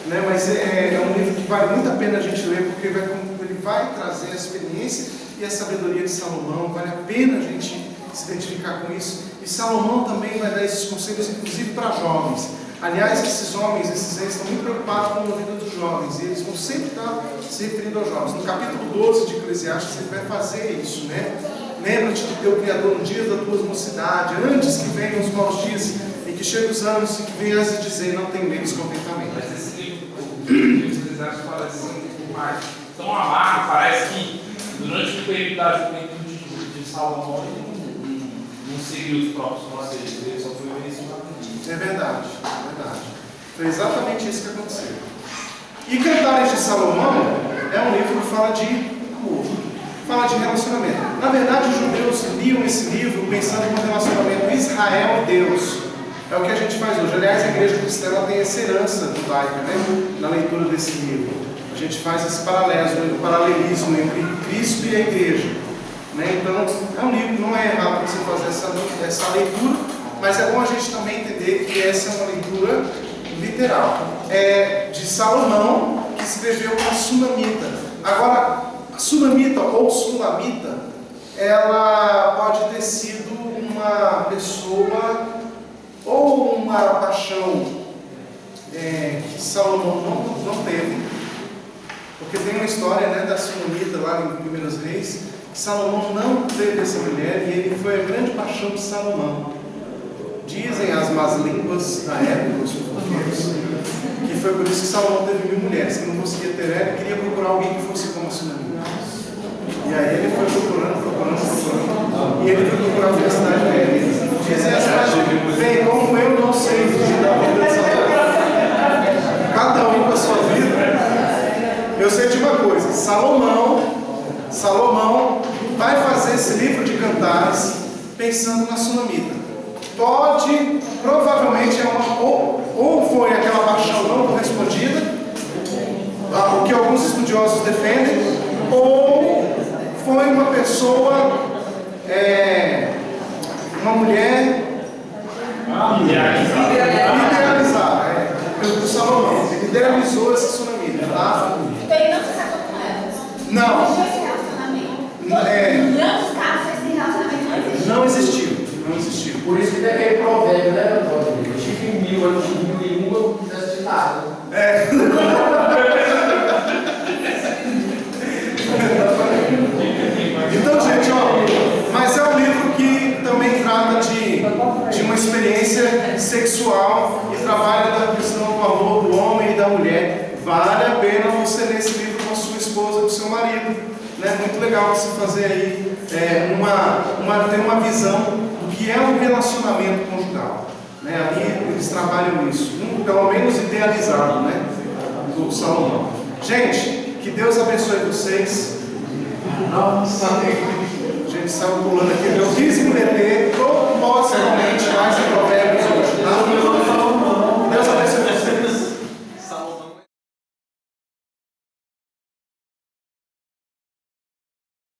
né? Mas é um livro que vale muito a pena a gente ler, porque ele vai trazer a experiência e a sabedoria de Salomão. Vale a pena a gente se identificar com isso. E Salomão também vai dar esses conselhos, inclusive para jovens. Aliás, esses homens, esses reis, estão muito preocupados com a vida dos jovens, e eles vão sempre estar se referindo aos jovens. No capítulo 12 de Eclesiastes, ele vai fazer isso, né? Lembra-te do teu Criador no dia da tua mocidade, antes que venham os maus dias, e que cheguem os anos, e que venhas a dizer, não tem menos contentamento. Mas esse livro, o Eclesiastes, parece mais tão amargo, parece que durante o período da juventude de Salomão, ele não seguiu os próprios conselhos, ele só foi obedecido. É verdade, é verdade. Foi exatamente isso que aconteceu. E Cantares de Salomão é um livro que fala de amor, fala de relacionamento. Na verdade, os judeus liam esse livro pensando no relacionamento Israel e Deus. É o que a gente faz hoje. Aliás, a igreja cristã tem essa herança judaica, né? Na leitura desse livro. A gente faz esse paralelismo entre Cristo e a igreja. Né? Então, é um livro, não é errado você fazer essa leitura, mas é bom a gente também entender que essa é uma leitura literal. É de Salomão, que escreveu a Sunamita. Agora, a Sunamita ou Sulamita, ela pode ter sido uma pessoa ou uma paixão que Salomão não teve. Porque tem uma história, né, da Sunamita lá em Primeiros Reis, que Salomão não teve essa mulher e ele foi a grande paixão de Salomão. Dizem as más línguas da época, os fofoqueiros, que foi por isso que Salomão teve 1000 mulheres, que não conseguia ter ela e queria procurar alguém que fosse como a Sunamita. E aí ele foi procurando, e ele foi procurar a felicidade dele. Dizem as más línguas, bem, como eu não sei fugir da vida de Salomão, cada um com a sua vida, eu sei de uma coisa, Salomão vai fazer esse livro de cantares pensando na Sunamita. Provavelmente ou foi aquela paixão não correspondida, o que alguns estudiosos defendem, ou foi uma pessoa, uma mulher idealizada, pelo Salomão. Ele idealizou essa Sunamita, tá? Então ele não se casou com ela? Não. Não esse relacionamento? Em ambos casos, esse relacionamento não existiu. Não existiu. Por isso que tem aquele provérbio, né, Antônio? Eu tive em 1000, eu tive em 1001, eu não quisesse de nada. Então, gente, mas é um livro que também trata de uma experiência sexual e trabalha da questão do amor do homem e da mulher. Vale a pena você ler esse livro com a sua esposa, com o seu marido. Né? Muito legal você fazer aí ter uma visão do que é um relacionamento conjugal. Né? Ali eles trabalham isso, pelo menos idealizado, né? Do Salomão. Gente, que Deus abençoe vocês. Nossa, a gente saiu pulando aqui. Eu quis me meter.